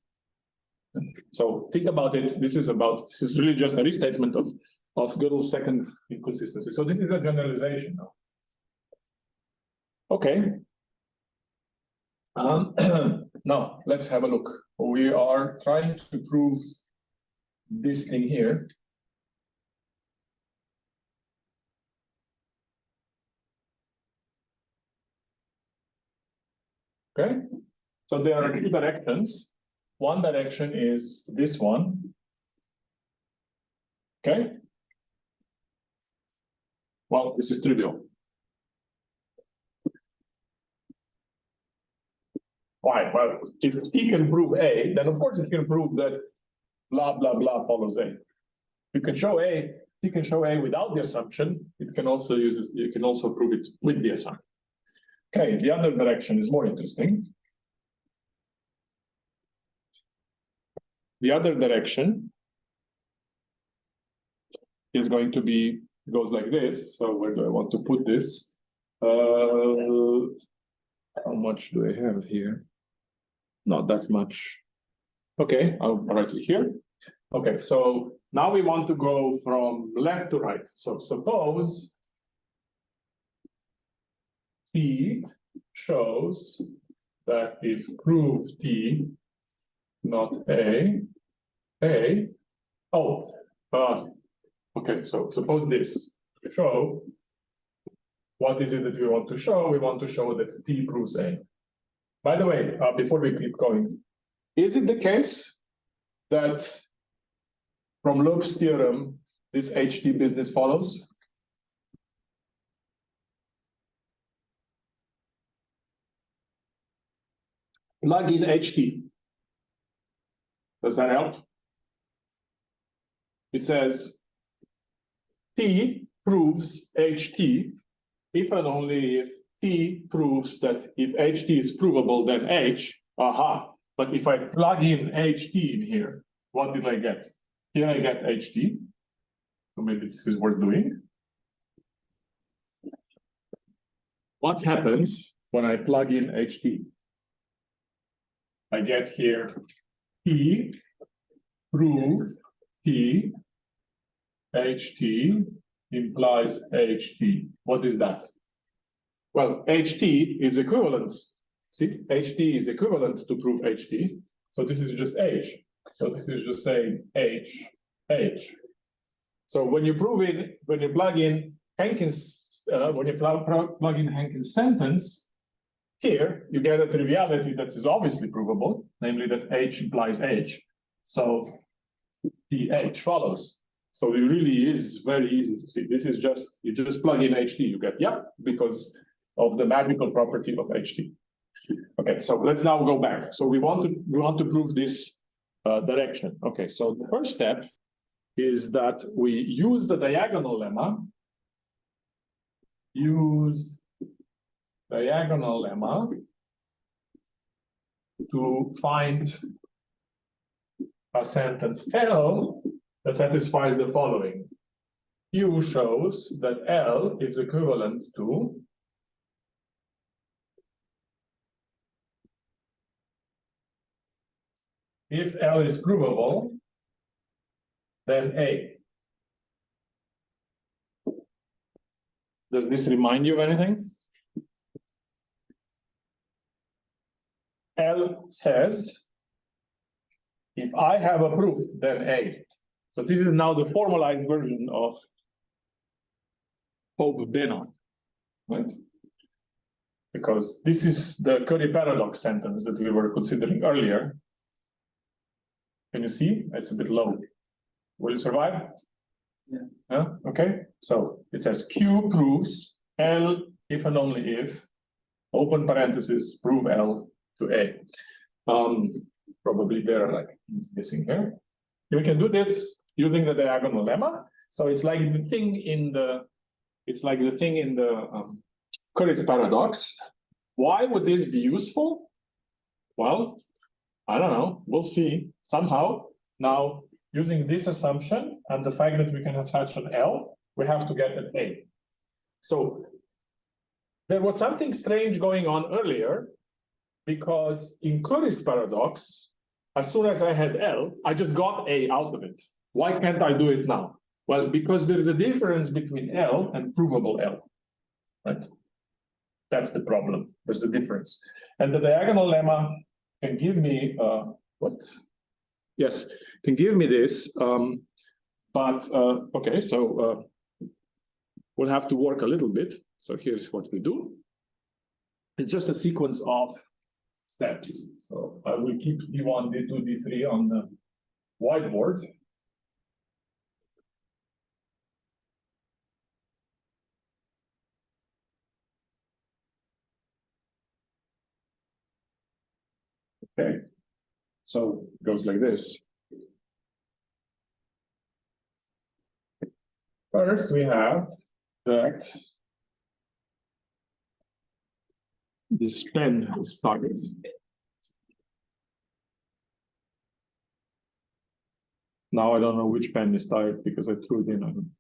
So think about it. This is really just a restatement of Gödel's second inconsistency. So this is a generalization now. Okay. Now let's have a look. We are trying to prove this thing here. Okay. So there are two directions. One direction is this one. Okay. Well, this is trivial. Why? Well, if T can prove A, then of course it can prove that blah, blah, blah follows A. You can show A, T can show A without the assumption. It can also use it, you can also prove it with the assumption. Okay, the other direction is more interesting. The other direction is going to be, goes like this. So where do I want to put this? How much do I have here? Not that much. Okay, I'll write it here. Okay, so now we want to go from left to right. So suppose T shows that if proof T not A, okay, so suppose this, show, what is it that we want to show? We want to show that T proves A. By the way, before we keep going, is it the case that from Loeb's theorem, this HT business follows? Plug in HT. Does that help? It says T proves HT if and only if T proves that if HT is provable, then H, aha. But if I plug in HT in here, what did I get? Here I get HT. So maybe this is worth doing. What happens when I plug in HT? I get here T, prove T, HT implies HT. What is that? Well, HT is equivalent. See, HT is equivalent to prove HT. So this is just H. So this is just saying H, H. So when you plug in Henkin's, plug in Henkin's sentence, here you get a triviality that is obviously provable, namely that H implies H. So the H follows. So it really is very easy to see. This is just, you just plug in HT, you get, yeah, because of the magical property of HT. Okay, so let's now go back. So we want to prove this direction. Okay, so the first step is that we use the diagonal lemma. Use diagonal lemma to find a sentence L that satisfies the following. Q shows that L is equivalent to if L is provable, then A. Does this remind you of anything? L says, if I have a proof, then A. So this is now the formalized version of Pope-Benon, right? Because this is the Curry paradox sentence that we were considering earlier. Can you see? It's a bit low. Will it survive? Yeah. Okay. So it says Q proves L if and only if, open parenthesis, prove L to A. Probably there are like things missing here. We can do this using the diagonal lemma. So it's like the thing in the, Curry's paradox. Why would this be useful? Well, I don't know. We'll see. Somehow, now, using this assumption and the fact that we can attach an L, we have to get an A. So there was something strange going on earlier, because in Curry's paradox, as soon as I had L, I just got A out of it. Why can't I do it now? Well, because there's a difference between L and provable L, right? That's the problem. There's a difference. And the diagonal lemma can give me, what? Yes, can give me this, okay, so we'll have to work a little bit. So here's what we do. It's just a sequence of steps. So I will keep D1, D2, D3 on the whiteboard. Okay, so it goes like this. First, we have that this pen is target. Now I don't know which pen is tired because I threw it in.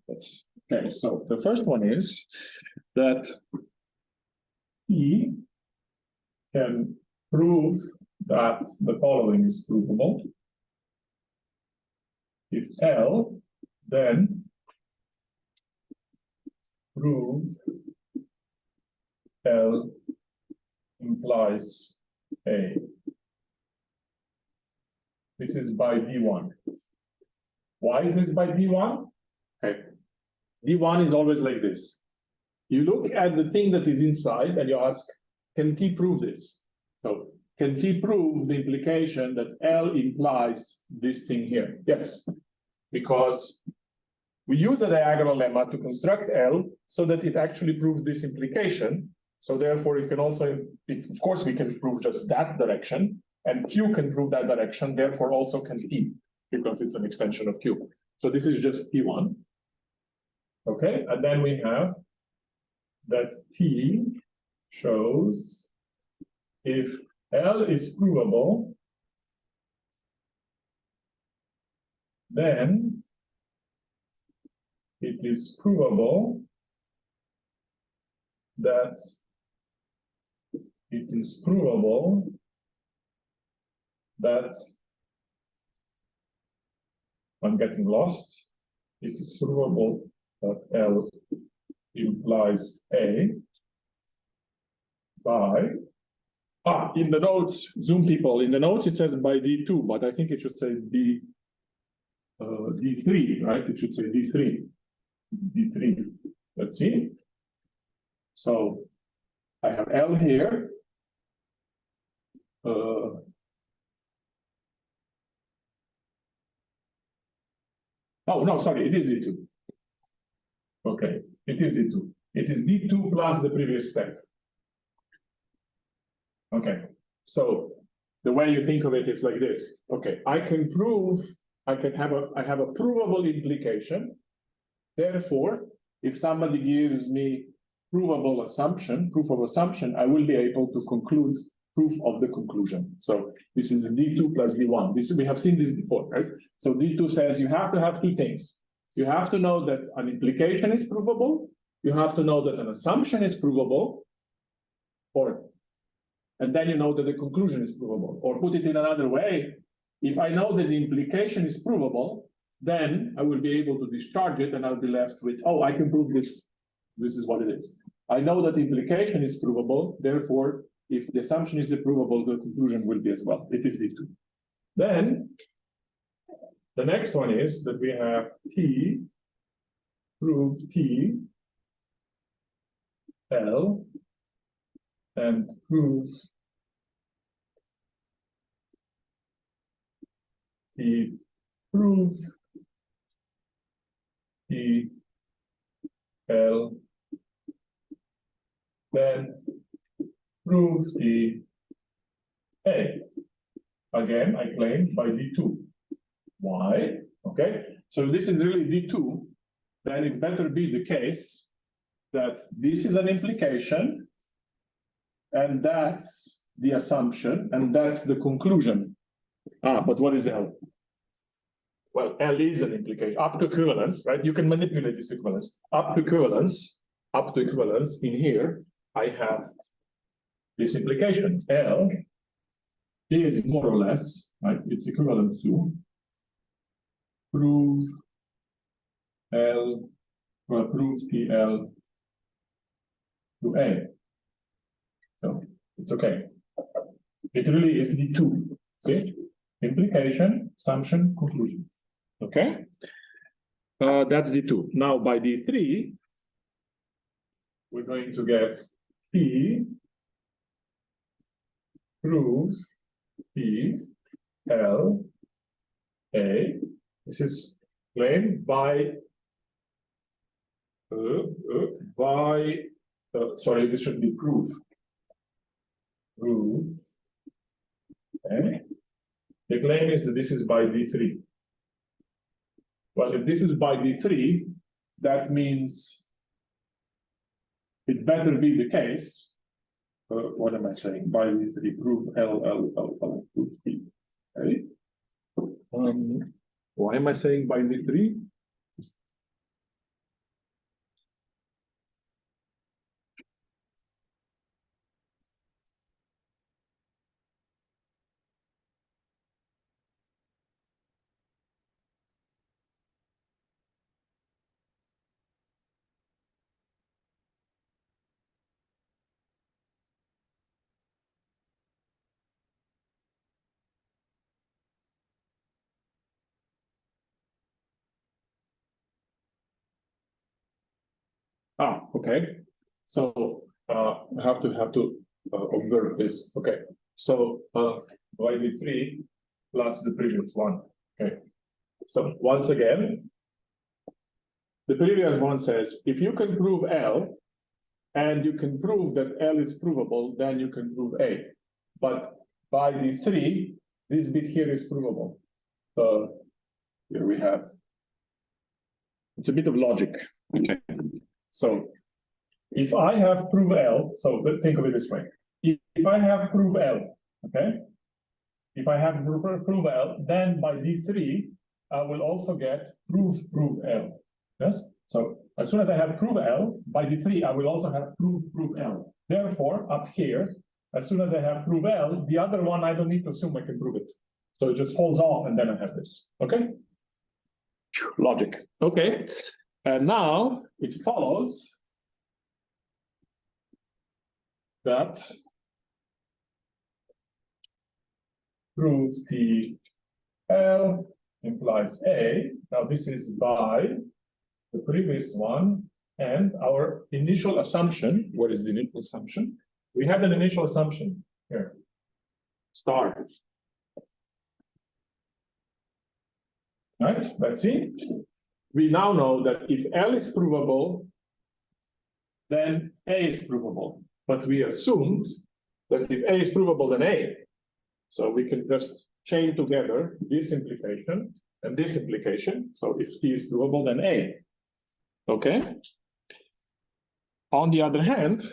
That's okay. So the first one is that P can prove that the following is provable. If L, then prove L implies A. This is by D1. Why is this by D1? Okay. D1 is always like this. You look at the thing that is inside and you ask, can T prove this? So, can T prove the implication that L implies this thing here? Yes, because we use the diagonal lemma to construct L so that it actually proves this implication. So therefore, it can also, of course, we can prove just that direction, and Q can prove that direction, therefore also can T, because it's an extension of Q. So this is just T1. Okay, and then we have that T shows if L is provable, then it is provable that I'm getting lost. It is provable that L implies A by, in the notes, Zoom people, in the notes it says by D2, but I think it should say D3, right? It should say D3. D3. Let's see. So I have L here. Oh, no, sorry, it is D2. Okay, it is D2. It is D2 plus the previous step. Okay, so the way you think of it is like this. Okay, I can prove, I have a provable implication. Therefore, if somebody gives me proof of assumption, I will be able to conclude proof of the conclusion. So this is D2 plus D1. We have seen this before, right? So D2 says you have to have two things. You have to know that an implication is provable. You have to know that an assumption is provable, and then you know that the conclusion is provable. Or put it in another way, if I know that the implication is provable, then I will be able to discharge it and I'll be left with, oh, I can prove this. This is what it is. I know that the implication is provable, therefore, if the assumption is provable, the conclusion will be as well. It is these two. Then, the next one is that we have T, prove T, L, and prove T, prove T, L, then prove the A. Again, I claim by D2. Why? Okay, so this is really D2, then it better be the case that this is an implication, and that's the assumption, and that's the conclusion. But what is L? Well, L is an implication, up to equivalence, right? You can manipulate this equivalence. Up to equivalence in here, I have this implication. L is more or less, right? It's equivalent to prove L, well, prove PL to A. So it's okay. It really is the two. See? Implication, assumption, conclusion. Okay? That's the two. Now by D3, we're going to get P prove P L A. This is claimed by sorry, this should be proof. Proof. Okay. The claim is that this is by D3. Well, if this is by D3, that means it better be the case. What am I saying? By D3, proof L, proof P. Okay. Why am I saying by D3? Okay. So I have to observe this. Okay. So by D3 plus the previous one. Okay. So once again, the previous one says if you can prove L and you can prove that L is provable, then you can prove A. But by D3, this bit here is provable. So here we have. It's a bit of logic. Okay. So if I have prove L, so think of it this way. If I have prove L, okay? If I have prove L, then by D3, I will also get prove L. Yes? So as soon as I have prove L, by D3, I will also have prove L. Therefore, up here, as soon as I have prove L, the other one, I don't need to assume I can prove it. So it just falls off and then I have this. Okay? Logic. Okay. And now it follows that prove P L implies A. Now this is by the previous one and our initial assumption. What is the initial assumption? We have an initial assumption here. Star. Right? Let's see. We now know that if L is provable, then A is provable. But we assumed that if A is provable, then A. So we can just chain together this implication and this implication. So if T is provable, then A. Okay? On the other hand,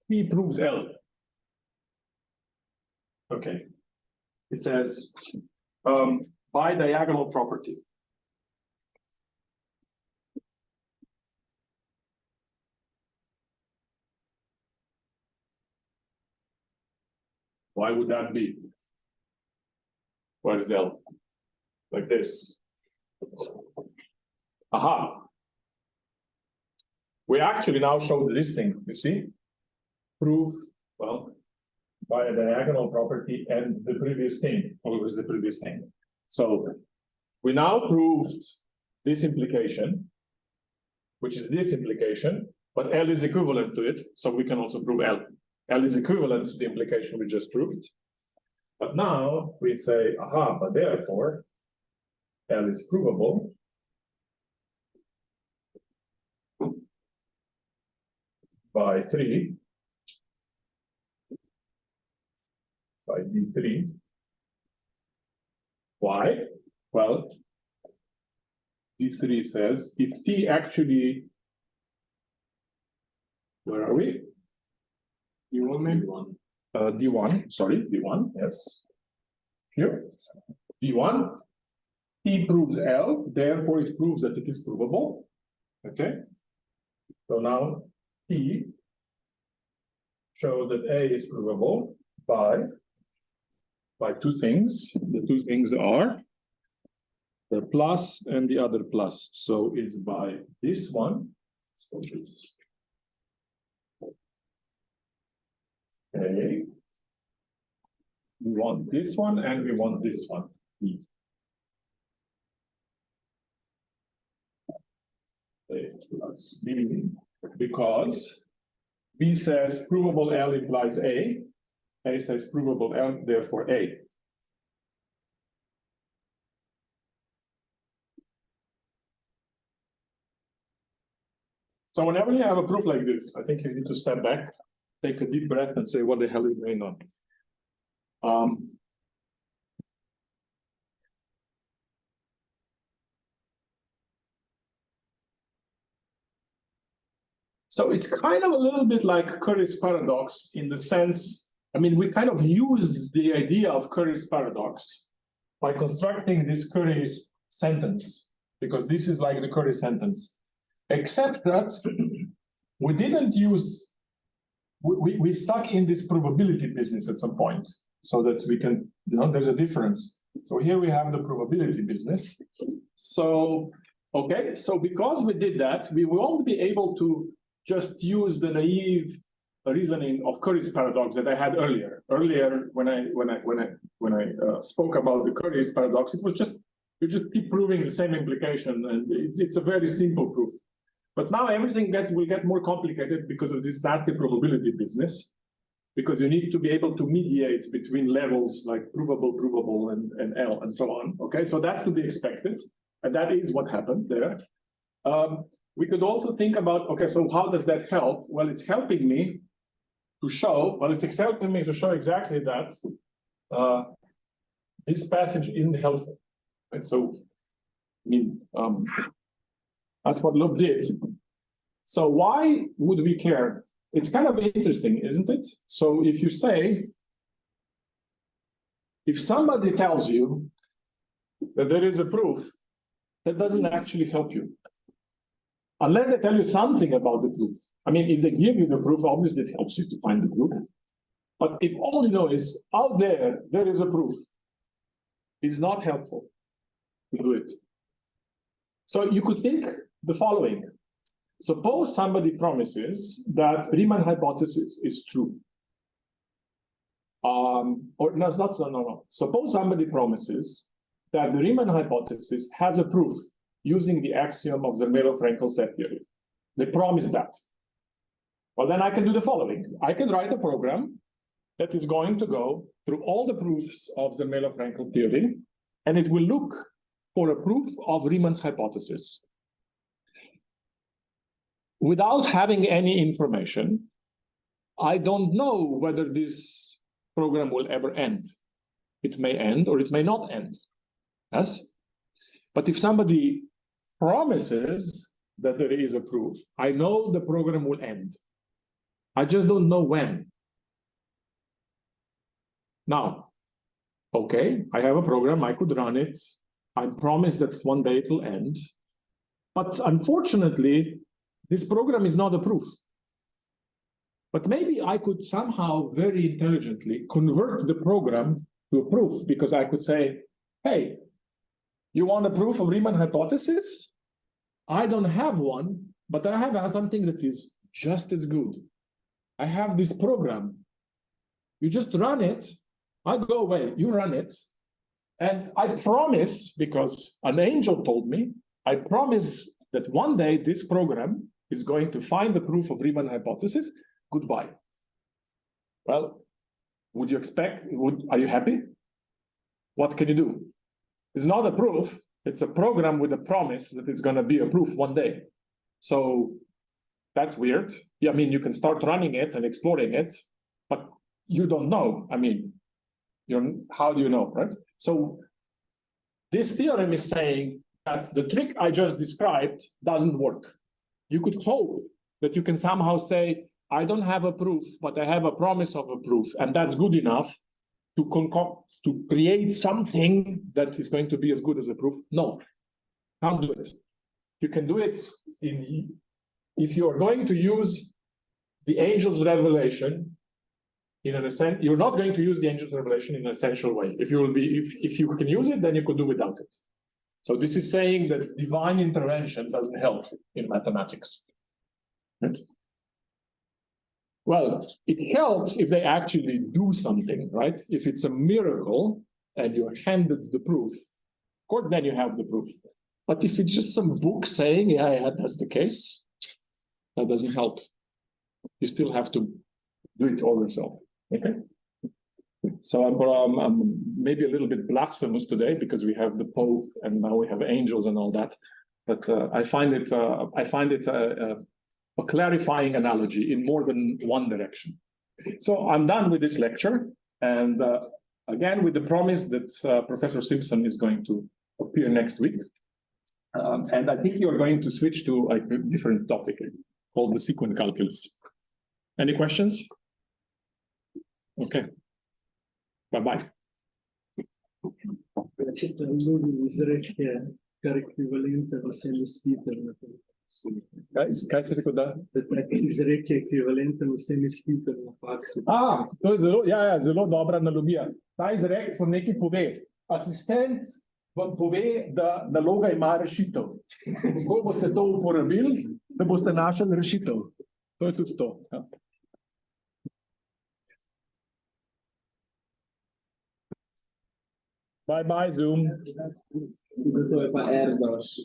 P proves L. Okay. It says by diagonal property. Why would that be? What is L? Like this. Aha. We actually now show this thing, you see? Proof, well, by a diagonal property and the previous thing, always the previous thing. So we now proved this implication, which is this implication, but L is equivalent to it, so we can also prove L. L is equivalent to the implication we just proved. But now we say, aha, but therefore, L is provable. By D3. Why? Well, D3 says if T actually, where are we? D1 maybe? D1, sorry, D1, yes. Here, D1, T proves L, therefore it proves that it is provable. Okay, so now T shows that A is provable by two things. The two things are the plus and the other plus. So it's by this one. So it's A. We want this one and we want this one. A plus B, because B says provable L implies A says provable L, therefore A. So whenever you have a proof like this, I think you need to step back, take a deep breath and say, what the hell is going on? So it's kind of a little bit like Curry's paradox in the sense, I mean, we kind of used the idea of Curry's paradox by constructing this Curry's sentence, because this is like the Curry sentence, except that we didn't use, we stuck in this probability business at some point so that we can, there's a difference. So here we have the probability business. So, okay, so because we did that, we won't be able to just use the naive reasoning of Curry's paradox that I had earlier. Earlier, when I spoke about the Curry's paradox, it was just you just keep proving the same implication, and it's a very simple proof. But now everything will get more complicated because of this nasty probability business, because you need to be able to mediate between levels like provable, and L, and so on. Okay, so that's to be expected, and that is what happened there. We could also think about, okay, so how does that help? Well, it's helping me to show, exactly that this passage isn't helpful. Right? So, I mean, that's what Loeb did. So why would we care? It's kind of interesting, isn't it? So if you say, if somebody tells you that there is a proof, that doesn't actually help you. Unless they tell you something about the proof. I mean, if they give you the proof, obviously it helps you to find the proof. But if all you know is out there, there is a proof, it's not helpful to do it. So you could think the following. Suppose somebody promises that Riemann hypothesis is true. Suppose somebody promises that the Riemann hypothesis has a proof using the axiom of Zermelo-Fraenkel set theory. They promise that. Well, then I can do the following. I can write a program that is going to go through all the proofs of Zermelo-Fraenkel theory, and it will look for a proof of Riemann's hypothesis. Without having any information, I don't know whether this program will ever end. It may end or it may not end. Yes? But if somebody promises that there is a proof, I know the program will end. I just don't know when. Now, okay, I have a program, I could run it. I promise that one day it will end. But unfortunately, this program is not a proof. But maybe I could somehow very intelligently convert the program to a proof, because I could say, hey, you want a proof of Riemann hypothesis? I don't have one, but I have something that is just as good. I have this program. You just run it. I go away. You run it. And I promise, because an angel told me, I promise that one day this program is going to find the proof of Riemann hypothesis. Goodbye. Well, would you expect, are you happy? What can you do? It's not a proof. It's a program with a promise that it's going to be a proof one day. So that's weird. Yeah, I mean, you can start running it and exploring it, but you don't know. I mean, how do you know, right? So This theorem is saying that the trick I just described doesn't work. You could hope that you can somehow say, I don't have a proof, but I have a promise of a proof, and that's good enough to concoct, to create something that is going to be as good as a proof. No, can't do it. You can do it if you are going to use the angel's revelation in an essential, you're not going to use the angel's revelation in an essential way. If you can use it, then you could do without it. So this is saying that divine intervention doesn't help in mathematics. Right? Well, it helps if they actually do something, right? If it's a miracle and you're handed the proof, of course, then you have the proof. But if it's just some book saying, yeah, that's the case, that doesn't help. You still have to do it all yourself. Okay. So I'm maybe a little bit blasphemous today because we have the Pope and now we have angels and all that. But I find it a clarifying analogy in more than one direction. So I'm done with this lecture, and again with the promise that Professor Simpson is going to appear next week, and I think you're going to switch to a different topic called the sequent calculus. Any questions? Okay. Bye-bye. Aceste lucruri izreke care echivalentă la semi-spiter. Kaj se rekel, da? Izreke ekvivalenten v semi-spiter na faksu. To je zelo, zelo dobra analogija. Ta izrek vam nekaj pove. Asistent vam pove, da naloga ima rešitev. Kako boste to uporabili, da boste našli rešitev. To je tudi to. Ja. Bye bye, Zoom. To je pa Erdos.